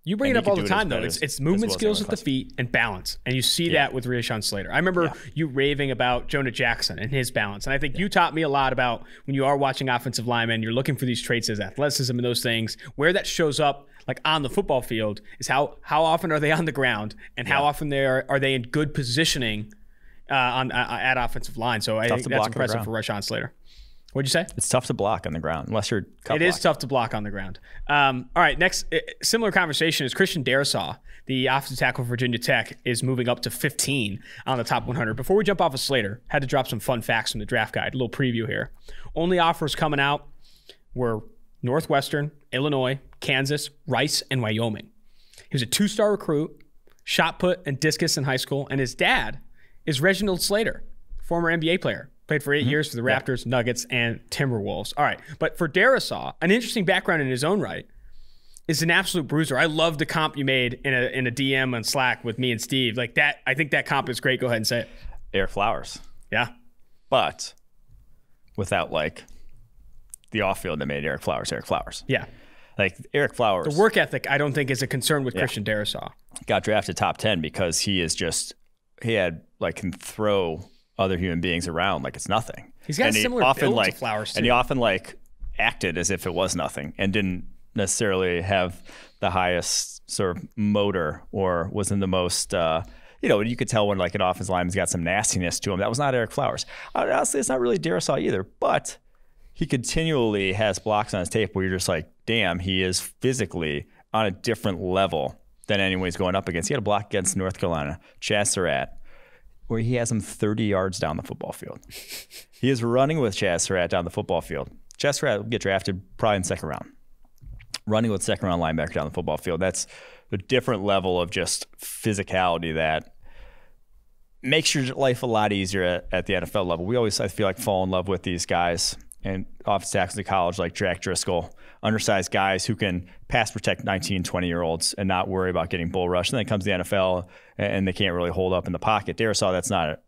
You bring it up all the time, though. It's movement skills with the feet and balance, and you see that with Rashawn Slater. I remember you raving about Jonah Jackson and his balance, and I think you taught me a lot about when you are watching offensive linemen, you're looking for these traits as athleticism and those things, where that shows up like on the football field is how often are they on the ground and how often are they in good positioning at offensive line. So I think that's impressive for Rashawn Slater. What'd you say? It's tough to block on the ground unless you're It is tough to block on the ground. All right, next similar conversation is Christian Darrisaw, the offensive tackle for Virginia Tech, is moving up to 15 on the top 100. Before we jump off of Slater, had to drop some fun facts from the draft guide. A little preview here. Only offers coming out were Northwestern, Illinois, Kansas, Rice, and Wyoming. He was a 2-star recruit, shot put and discus in high school, and his dad is Reginald Slater, former NBA player. Played for 8 years for the Raptors, Nuggets, and Timberwolves. All right, but for Darrisaw, an interesting background in his own right, is an absolute bruiser. I love the comp you made in a DM on Slack with me and Steve. Like that, I think that comp is great. Go ahead and say it. Eric Flowers. Yeah. But without like the off-field that made Eric Flowers Eric Flowers. Yeah. Like Eric Flowers. The work ethic, I don't think is a concern with Christian Darrisaw. Got drafted top 10 because he can throw other human beings around like it's nothing. He's got a similar build to Flowers too. And he often acted as if it was nothing and didn't necessarily have the highest sort of motor or wasn't the most you could tell when like an offensive lineman's got some nastiness to him. That was not Eric Flowers. Honestly, it's not really Darrisaw either, but he continually has blocks on his tape where you're just like, damn, he is physically on a different level than anyone he's going up against. He had a block against North Carolina, Chaz Surratt, where he has him 30 yards down the football field. He is running with Chaz Surratt down the football field. Chaz Surratt will get drafted probably in the second round. Running with second-round linebacker down the football field. That's a different level of just physicality that makes your life a lot easier at the NFL level. We always, I feel like, fall in love with these guys and offensive tackles in college like Jack Driscoll, undersized guys who can pass protect 19, 20-year-olds and not worry about getting bull rushed. And then it comes to the NFL and they can't really hold up in the pocket. Darrisaw,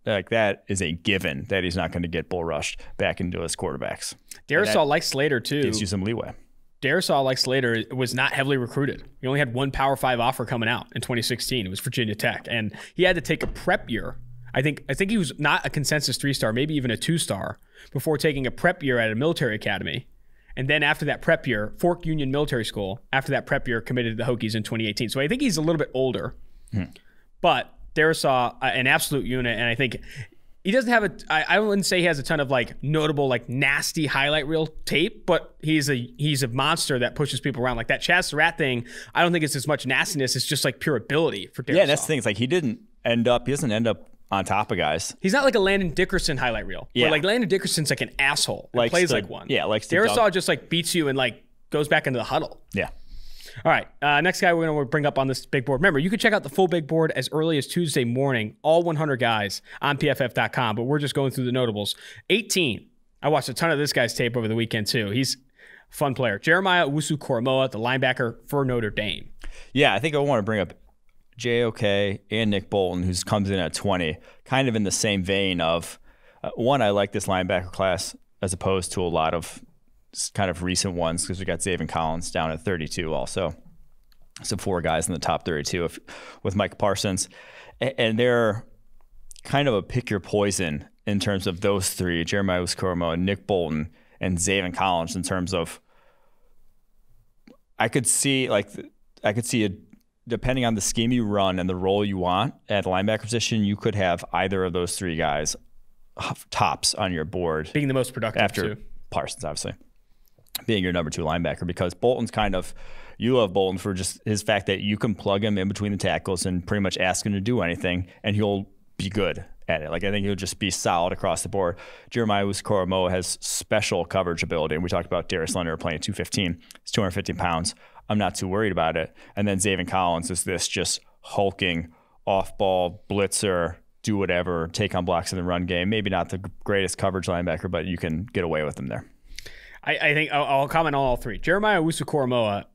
that is a given that he's not going to get bull rushed back into his quarterbacks. Darrisaw, like Slater, too. Gives you some leeway. Darrisaw, like Slater, was not heavily recruited. He only had one Power 5 offer coming out in 2016. It was Virginia Tech. And he had to take a prep year. I think he was not a consensus 3-star, maybe even a 2-star, before taking a prep year at a military academy. And then after that prep year, Fork Union Military School, after that prep year, committed to the Hokies in 2018. So I think he's a little bit older. But Darrisaw, an absolute unit, and I think he doesn't have I wouldn't say he has a ton of like notable, like nasty highlight reel tape, but he's a monster that pushes people around. Like that Chaz Surratt thing, I don't think it's as much nastiness. It's just like pure ability for Darrisaw. Yeah, that's the thing. It's like he doesn't end up on top of guys. He's not like a Landon Dickerson highlight reel. Yeah. Where like Landon Dickerson's like an asshole. Plays like one. Yeah, Darrisaw just like beats you and like goes back into the huddle. Yeah. All right, next guy we're going to bring up on this big board. Remember, you can check out the full big board as early as Tuesday morning, all 100 guys on PFF.com, but we're just going through the notables. 18, I watched a ton of this guy's tape over the weekend too. He's a fun player. Jeremiah Owusu-Koramoah, the linebacker for Notre Dame. Yeah, I think I want to bring up JOK and Nick Bolton, who comes in at 20, kind of in the same vein of, one, I like this linebacker class as opposed to a lot of kind of recent ones because we got Zaven Collins down at 32 also. So 4 guys in the top 32 with Micah Parsons. And they're kind of a pick your poison in terms of those 3, Jeremiah Owusu-Koramoah, Nick Bolton, and Zaven Collins in terms of I could see depending on the scheme you run and the role you want at the linebacker position, you could have either of those 3 guys tops on your board. Being the most productive after too. Parsons, obviously. Being your number 2 linebacker, because Bolton's you love Bolton for just his fact that you can plug him in between the tackles and pretty much ask him to do anything, and he'll be good at it. Like I think he'll just be solid across the board. Jeremiah Owusu-Koramoah has special coverage ability, and we talked about Darius Leonard playing at 215. He's 250 pounds. I'm not too worried about it. And then Zaven Collins is this just hulking off-ball blitzer, do whatever, take on blocks in the run game. Maybe not the greatest coverage linebacker, but you can get away with him there. I think I'll comment on all 3. Jeremiah Owusu-Koramoah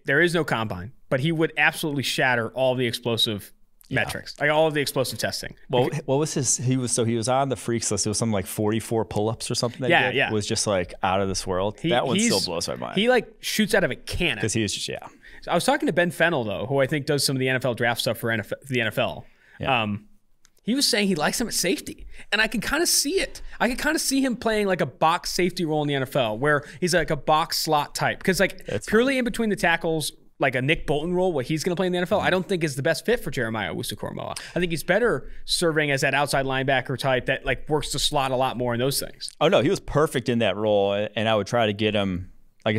there is no combine, but he would absolutely shatter all the explosive metrics, like all of the explosive testing. Well, what was he was on the freaks list. It was something like 44 pull-ups or something. It was just like out of this world. That one still blows my mind. He like shoots out of a cannon. Because he is just, So I was talking to Ben Fennell though, who I think does some of the NFL draft stuff for the NFL. Yeah. He was saying he likes him at safety. And I can kind of see it. I can kind of see him playing like a box safety role in the NFL where he's like a box slot type. Because like purely in between the tackles, like a Nick Bolton role, what he's going to play in the NFL, I don't think is the best fit for Jeremiah Owusu-Koramoah. I think he's better serving as that outside linebacker type that like works the slot a lot more and those things. Oh no, he was perfect in that role, and I would try to get him. Like I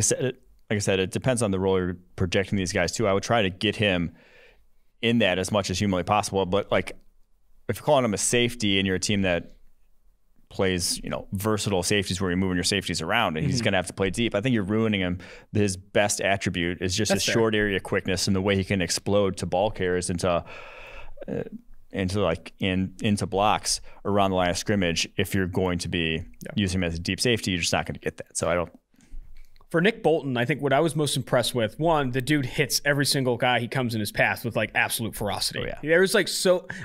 said, it depends on the role you're projecting these guys to. I would try to get him in that as much as humanly possible. But like, if you're calling him a safety and you're a team that plays, versatile safeties where you're moving your safeties around and he's going to have to play deep, I think you're ruining him. His best attribute is just his short area quickness and the way he can explode to ball carriers into blocks around the line of scrimmage. If you're going to be using him as a deep safety, you're just not going to get that. So I don't. For Nick Bolton, I think what I was most impressed with, one, the dude hits every single guy he comes in his path with like absolute ferocity. Oh, yeah. There's like,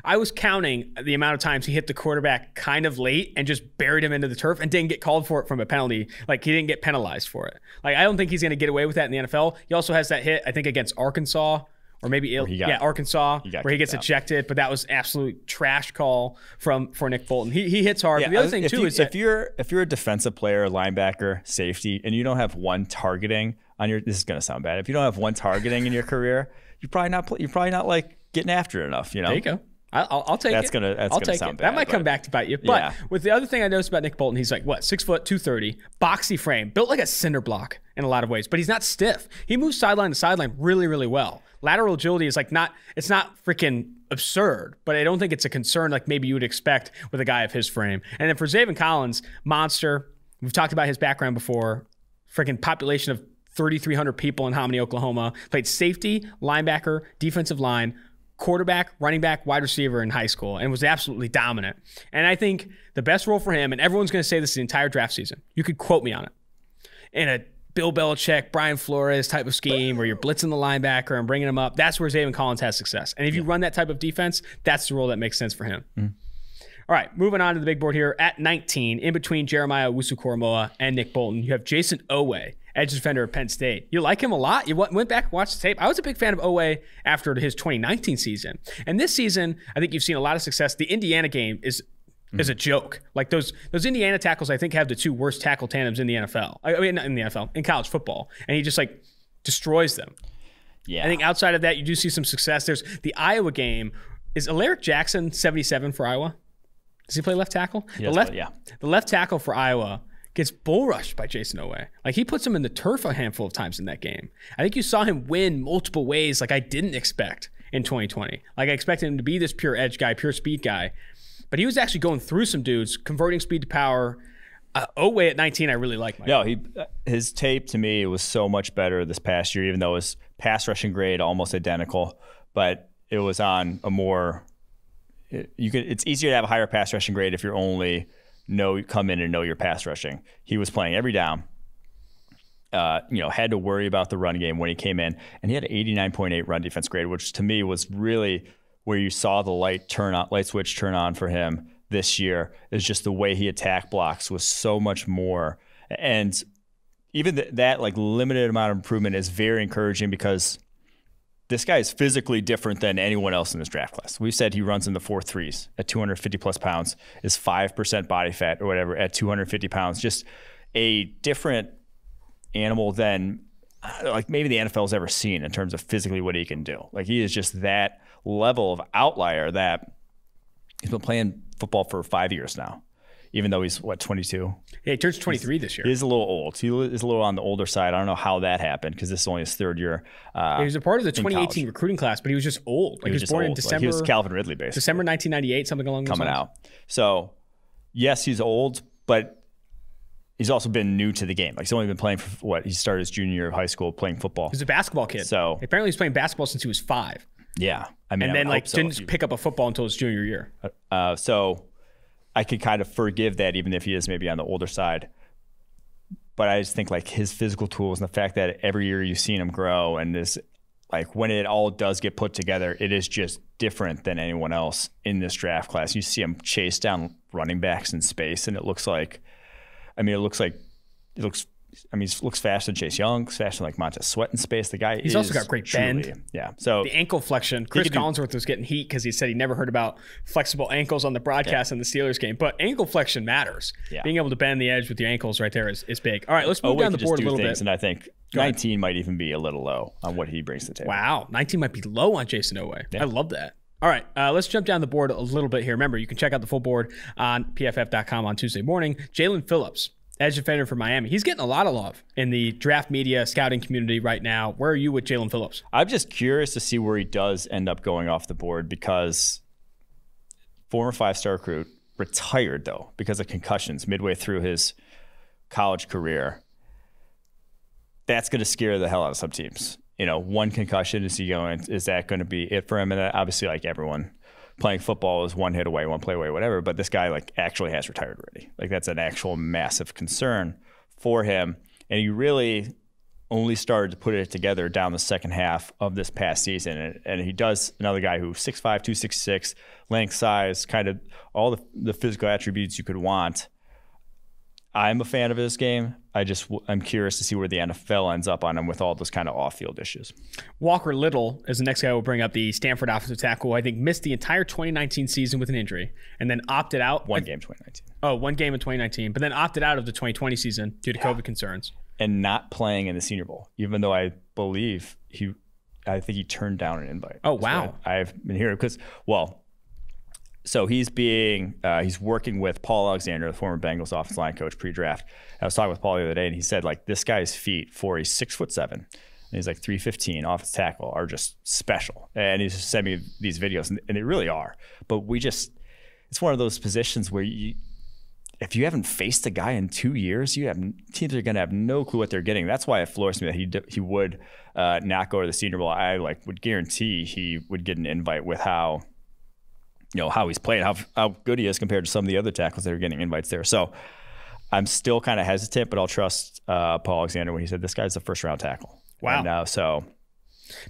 I was counting the amount of times he hit the quarterback kind of late and just buried him into the turf and didn't get called for it from a penalty. Like he didn't get penalized for it. Like I don't think he's going to get away with that in the NFL. He also has that hit, I think, against Arkansas. Or maybe Arkansas, where he gets ejected, but that was absolute trash call for Nick Bolton. He hits hard. But the other thing too is if you're a defensive player, linebacker, safety, and you don't have one targeting on your, this is gonna sound bad. If you don't have one targeting in your career, you're probably not like getting after it enough. There you go. I'll take it. That's gonna sound bad. That might come back to bite you. But with the other thing I noticed about Nick Bolton, he's like 6 foot 230, boxy frame, built like a cinder block in a lot of ways, but he's not stiff. He moves sideline to sideline really, really well. Lateral agility is like it's not freaking absurd, but I don't think it's a concern like maybe you would expect with a guy of his frame. And then for Zaven Collins, monster. We've talked about his background before. Freaking population of 3,300 people in Hominy, Oklahoma. Played safety, linebacker, defensive line, quarterback, running back, wide receiver in high school, and was absolutely dominant. And I think the best role for him, and everyone's going to say this the entire draft season, you could quote me on it, in a Bill Belichick, Brian Flores type of scheme where you're blitzing the linebacker and bringing him up, that's where Zaven Collins has success. And if you run that type of defense, that's the role that makes sense for him. Mm-hmm. All right, moving on to the big board here. At 19, in between Jeremiah Owusu-Koramoah and Nick Bolton, you have Jason Oweh, edge defender at Penn State. You like him a lot? You went back and watched the tape. I was a big fan of Oweh after his 2019 season. And this season, I think you've seen a lot of success. The Indiana game is a joke. Like those Indiana tackles, I think, have the two worst tackle tandems in the NFL. I mean, not in the NFL, in college football. And he just like destroys them. Yeah. I think outside of that, you do see some success. There's the Iowa game. Is Alaric Jackson 77 for Iowa? Does he play left tackle? The left tackle for Iowa gets bull rushed by Jason Oweh. Like he puts him in the turf a handful of times in that game. I think you saw him win multiple ways like I didn't expect in 2020. Like I expected him to be this pure edge guy, pure speed guy. But he was actually going through some dudes, converting speed to power. Oweh at 19, I really like. His tape to me was so much better this past year, even though his pass rushing grade almost identical. But it was on a more. It's easier to have a higher pass rushing grade if you're only come in and know your pass rushing. He was playing every down. Had to worry about the run game when he came in, and he had an 89.8 run defense grade, which to me was really where you saw the light switch turn on for him this year. Is just the way he attacked blocks was so much more, and even that like limited amount of improvement is very encouraging because this guy is physically different than anyone else in this draft class. We said he runs in the 4.3s at 250 plus pounds, is 5% body fat or whatever at 250 pounds. Just a different animal than like maybe the NFL's ever seen in terms of physically what he can do. Like he is just that level of outlier that he's been playing football for 5 years now, even though he's 22. Yeah, he turns 23 this year. He is a little old. He is a little on the older side. I don't know how that happened because this is only his third year. He was a part of the 2018 recruiting class, but he was just old. Like he was born in December. Like he was Calvin Ridley, basically. December 1998, something along those lines. Coming out. So, yes, he's old, but he's also been new to the game. Like he's only been playing for he started his junior year of high school playing football. He's a basketball kid. So apparently he's playing basketball since he was 5. Yeah, and then didn't pick up a football until his junior year. So I could kind of forgive that, even if he is maybe on the older side. But I just think like his physical tools and the fact that every year you've seen him grow, and this like when it all does get put together, it is just different than anyone else in this draft class. You see him chase down running backs in space, and it looks faster than Chase Young, faster than like Montez Sweat in space. The guy He's also got great bend. Yeah. So the ankle flexion. Chris Collinsworth was getting heat because he said he never heard about flexible ankles on the broadcast in the Steelers game. But ankle flexion matters. Yeah. Being able to bend the edge with your ankles right there is big. All right, let's move down the board a little bit. And I think 19 might even be a little low on what he brings to the table. Wow. 19 might be low on Jason Oweh. Yeah. I love that. All right, let's jump down the board a little bit here. Remember, you can check out the full board on PFF.com on Tuesday morning. Jalen Phillips, edge defender for Miami. He's getting a lot of love in the draft media scouting community right now. Where are you with Jalen Phillips? I'm just curious to see where he does end up going off the board because former 5-star recruit, retired though because of concussions midway through his college career. That's going to scare the hell out of some teams. One concussion, is that going to be it for him? And obviously, like everyone playing football is one hit away, one play away, whatever. But this guy actually has retired already. That's an actual massive concern for him. And he really only started to put it together down the second half of this past season. And he does another guy who's 6'5", 266, length, size, kind of all the physical attributes you could want. I'm a fan of his game. I'm curious to see where the NFL ends up on him with all those kind of off-field issues. Walker Little is the next guy we'll bring up, the Stanford offensive tackle. I think missed the entire 2019 season with an injury and then opted out. One game 2019. Oh, one game in 2019, but then opted out of the 2020 season due to COVID concerns. And not playing in the Senior Bowl, even though I believe I think he turned down an invite. Oh, wow. I've been hearing so he's working with Paul Alexander, the former Bengals offensive line coach, pre-draft. I was talking with Paul the other day, and he said, this guy's feet for he's 6'7", and he's 315 offensive tackle are just special. And he's just sent me these videos, and they really are. But it's one of those positions where if you haven't faced a guy in 2 years, teams are going to have no clue what they're getting. That's why it floors me that he would not go to the Senior Bowl. I would guarantee he would get an invite with how he's playing, how good he is compared to some of the other tackles that are getting invites there. So I'm still kind of hesitant, but I'll trust Paul Alexander when he said this guy's a first-round tackle. Wow. And, so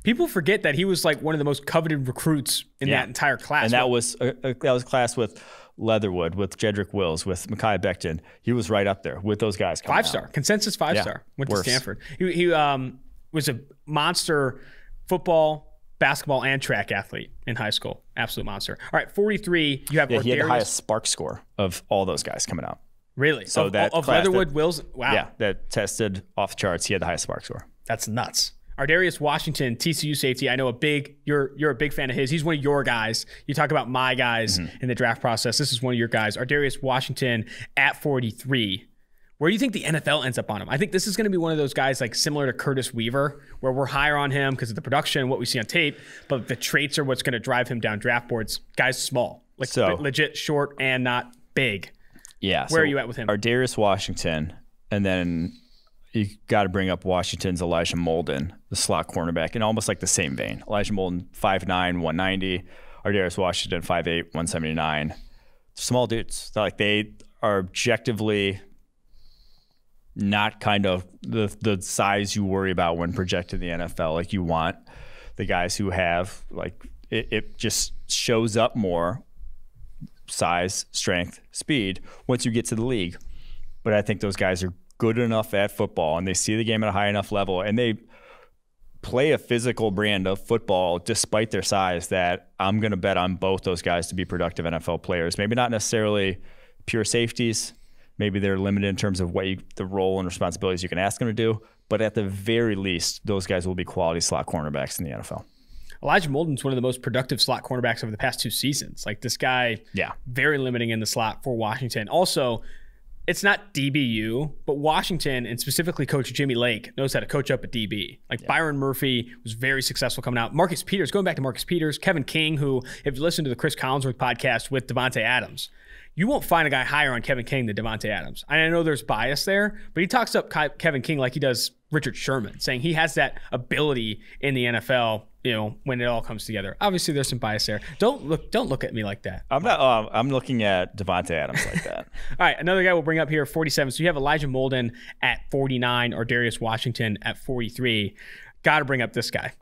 people forget that he was one of the most coveted recruits in that entire class. And that was a class with Leatherwood, with Jedrick Wills, with Mekhi Becton. He was right up there with those guys. 5-star, consensus 5-star. Went to Stanford. He was a monster football, basketball, and track athlete in high school. Absolute monster. All right, 43. You have he had the highest spark score of all those guys coming out. Really? So of Leatherwood, Wills? Wow. Yeah, that tested off the charts. He had the highest spark score. That's nuts. Ardarius Washington, TCU safety. I know you're a big fan of his. He's one of your guys. You talk about my guys in the draft process. This is one of your guys. Ardarius Washington at 43. Where do you think the NFL ends up on him? I think this is going to be one of those guys similar to Curtis Weaver, where we're higher on him because of the production, what we see on tape, but the traits are what's going to drive him down draft boards. Guy's small, legit short and not big. Yeah. Where are you at with him? Ardarius Washington, and then you got to bring up Washington's Elijah Molden, the slot cornerback, in almost the same vein. Elijah Molden, 5'9", 190. Ardarius Washington, 5'8", 179. Small dudes. They are objectively not kind of the size you worry about when projected in the NFL. You want the guys who have it just shows up more size, strength, speed once you get to the league. But I think those guys are good enough at football and they see the game at a high enough level and they play a physical brand of football despite their size that I'm going to bet on both those guys to be productive NFL players. Maybe not necessarily pure safeties. Maybe they're limited in terms of the role and responsibilities you can ask them to do. But at the very least, those guys will be quality slot cornerbacks in the NFL. Elijah Molden's one of the most productive slot cornerbacks over the past 2 seasons. This guy, very limiting in the slot for Washington. Also, it's not DBU, but Washington and specifically Coach Jimmy Lake knows how to coach up a DB. Byron Murphy was very successful coming out. Marcus Peters, going back to Marcus Peters, Kevin King, who, if you listen to the Chris Collinsworth podcast with Devontae Adams, you won't find a guy higher on Kevin King than Devontae Adams. And I know there's bias there, but he talks up Kevin King like he does Richard Sherman, saying he has that ability in the NFL, when it all comes together. Obviously, there's some bias there. Don't look at me like that. I'm not. I'm looking at Devontae Adams like that. All right, another guy we'll bring up here, 47. So you have Elijah Molden at 49 or Darius Washington at 43. Got to bring up this guy,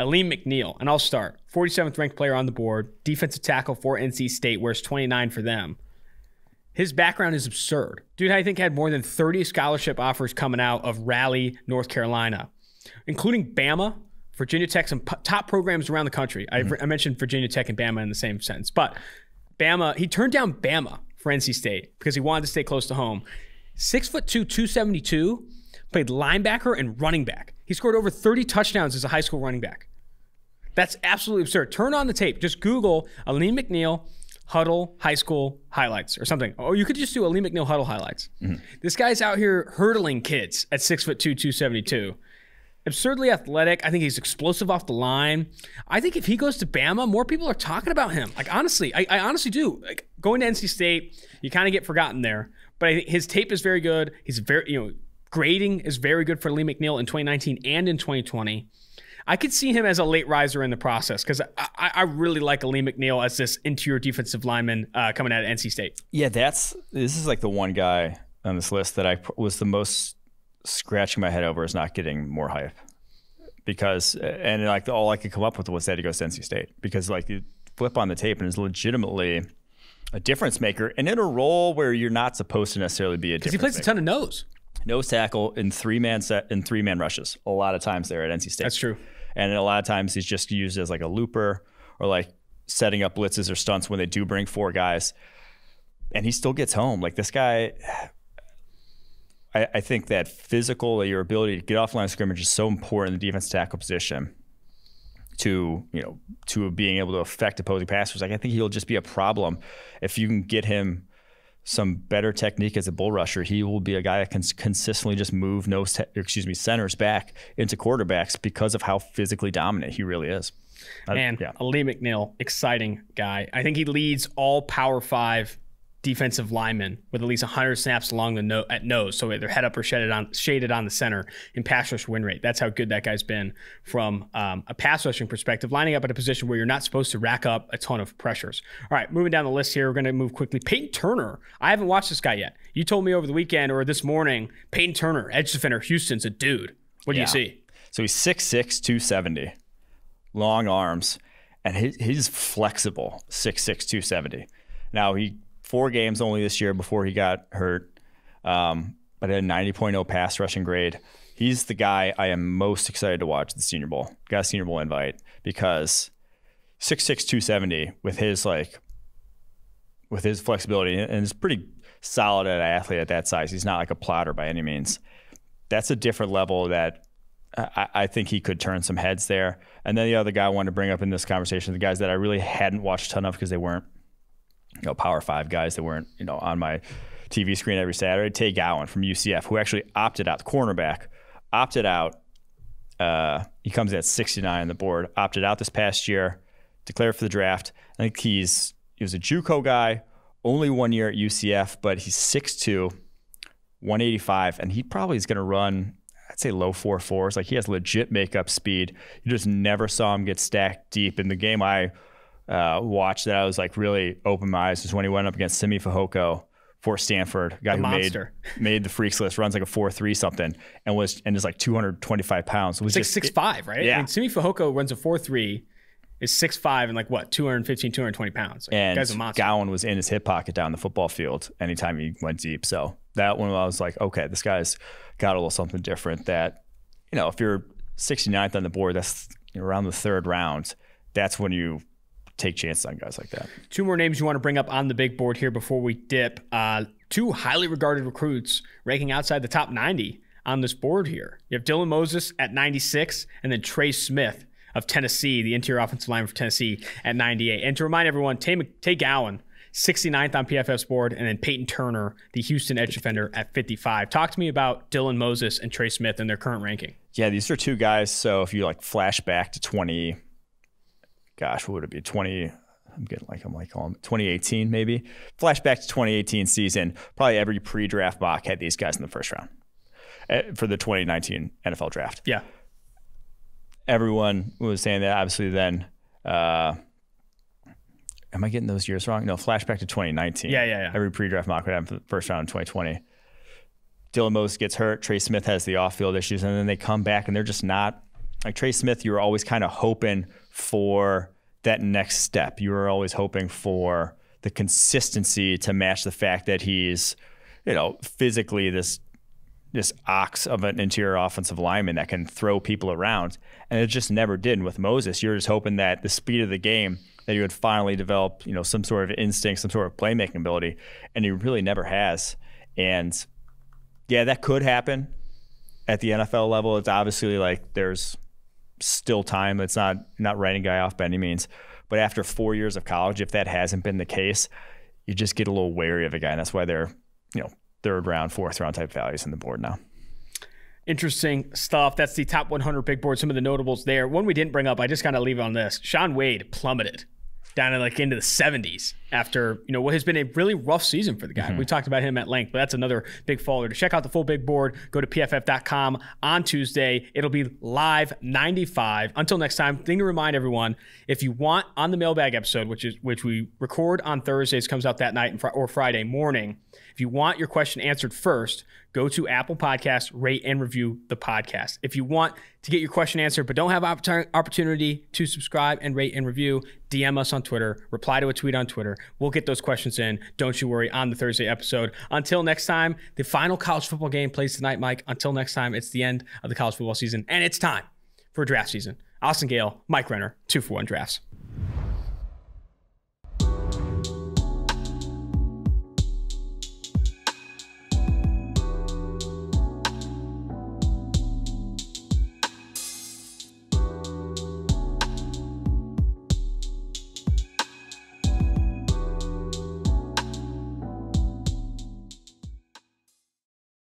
Aleem McNeil, and I'll start. 47th ranked player on the board, defensive tackle for NC State, wears 29 for them. His background is absurd. Dude, I think had more than 30 scholarship offers coming out of Raleigh, North Carolina, including Bama, Virginia Tech, some top programs around the country. I mentioned Virginia Tech and Bama in the same sentence, but Bama, he turned down Bama for NC State because he wanted to stay close to home. 6'2", 272, played linebacker and running back. He scored over 30 touchdowns as a high school running back. That's absolutely absurd. Turn on the tape. Just Google Aleem McNeil Huddle high school highlights or something. Or you could just do Aleem McNeil Huddle highlights. This guy's out here hurdling kids at 6'2", 272. Absurdly athletic. I think he's explosive off the line. I think if he goes to Bama, more people are talking about him. Like, honestly, I honestly do. Like, going to NC State, you kind of get forgotten there. But I think his tape is very good. He's very, grading is very good for Aleem McNeil in 2019 and in 2020. I could see him as a late riser in the process because I really like Aleem McNeil as this interior defensive lineman coming out of NC State. Yeah, this is like the one guy on this list that I was the most scratching my head over is not getting more hype because, and like all I could come up with was that he goes to NC State because like you flip on the tape and is legitimately a difference maker and in a role where you're not supposed to necessarily be a difference maker. Because he plays a ton of nose tackle in three-man rushes a lot of times there at NC State. That's true. And a lot of times he's just used as like a looper or like setting up blitzes or stunts when they do bring four guys. And he still gets home. Like this guy, I think that your ability to get off line of scrimmage is so important in the defense tackle position to being able to affect opposing passers. Like I think he'll just be a problem if you can get him some better technique as a bull rusher. He will be a guy that can consistently just move centers back into quarterbacks because of how physically dominant he really is. Aleem McNeil, exciting guy. I think he leads all Power 5 defensive linemen with at least 100 snaps along the at nose, so they're head up or shaded on the center in pass rush win rate. That's how good that guy's been from a pass rushing perspective, lining up at a position where you're not supposed to rack up a ton of pressures. All right, moving down the list here, we're going to move quickly. Peyton Turner. I haven't watched this guy yet. You told me over the weekend or this morning, Peyton Turner, edge defender, Houston's a dude. What do you see? So he's 6'6", 270, long arms, and he's flexible, 6'6", 270. Now, 4 games only this year before he got hurt, but had a 90.0 pass rushing grade. He's the guy I am most excited to watch at the Senior Bowl. Got a Senior Bowl invite because 6'6", 270 with his flexibility and is pretty solid at an athlete at that size. He's not like a plotter by any means. That's a different level that I think he could turn some heads there. And then the other guy I wanted to bring up in this conversation, the guys that I really hadn't watched a ton of because they weren't Power 5 guys that weren't, on my TV screen every Saturday. Tay Gowan from UCF, who actually opted out, the cornerback, opted out. He comes at 69 on the board, opted out this past year, declared for the draft. I think he was a JUCO guy, only 1 year at UCF, but he's 6'2", 185, and he probably is going to run, I'd say low 4.4s. Like he has legit makeup speed. You just never saw him get stacked deep. In the game I watched that I was like really open my eyes was when he went up against Simi Fehoko for Stanford, a guy who made the freaks list, runs like a 4.3 something, and is like 225 pounds. It's like 6'5", right? Yeah. I mean, Simi Fehoko runs a 4.3, is 6'5", and like what, 215, 220 pounds. Like, and guy's a monster. Gowan was in his hip pocket down the football field anytime he went deep. So that one I was like, okay, this guy's got a little something different that, if you're 69th on the board, that's around the third round, that's when you take chances on guys like that. 2 more names you want to bring up on the big board here before we dip. 2 highly regarded recruits ranking outside the top 90 on this board here. You have Dylan Moses at 96, and then Trey Smith of Tennessee, the interior offensive lineman for Tennessee, at 98. And to remind everyone, Tay Gowan, 69th on PFF's board, and then Peyton Turner, the Houston edge defender, at 55. Talk to me about Dylan Moses and Trey Smith and their current ranking. Yeah, these are 2 guys. So if you flash back to what would it be? 2018 maybe. Flashback to 2018 season. Probably every pre-draft mock had these guys in the first round for the 2019 NFL draft. Yeah. Everyone was saying that. Obviously, then, am I getting those years wrong? No, flashback to 2019. Yeah. Every pre-draft mock would have for the first round in 2020. Dylan Moses gets hurt. Trey Smith has the off-field issues, and then they come back, and they're just not like Trey Smith. You were always kind of hoping for that next step. You were always hoping for the consistency to match the fact that he's, physically this ox of an interior offensive lineman that can throw people around. And it just never did. And with Moses, you're just hoping that the speed of the game, that he would finally develop, some sort of instinct, some sort of playmaking ability. And he really never has. And yeah, that could happen. at the NFL level, it's obviously like there's still time. It's not writing a guy off by any means. But after 4 years of college, if that hasn't been the case, you just get a little wary of a guy. And that's why they're, third round, fourth round type values on the board now. Interesting stuff. That's the top 100 big board. Some of the notables there. One we didn't bring up, I just kind of leave it on this. Shaun Wade plummeted down into the 70s after, what has been a really rough season for the guy. We talked about him at length, but that's another big faller. To check out the full big board, go to pff.com on Tuesday. It'll be live 95. Until next time, thing to remind everyone, if you want on the mailbag episode, which we record on Thursdays, comes out that night or Friday morning, if you want your question answered first, go to Apple Podcasts, rate and review the podcast. If you want to get your question answered but don't have opportunity to subscribe and rate and review, DM us on Twitter, reply to a tweet on Twitter. We'll get those questions in, don't you worry, on the Thursday episode. Until next time, the final college football game plays tonight, Mike. Until next time, it's the end of the college football season, and it's time for draft season. Austin Gayle, Mike Renner, 2-for-1 Drafts.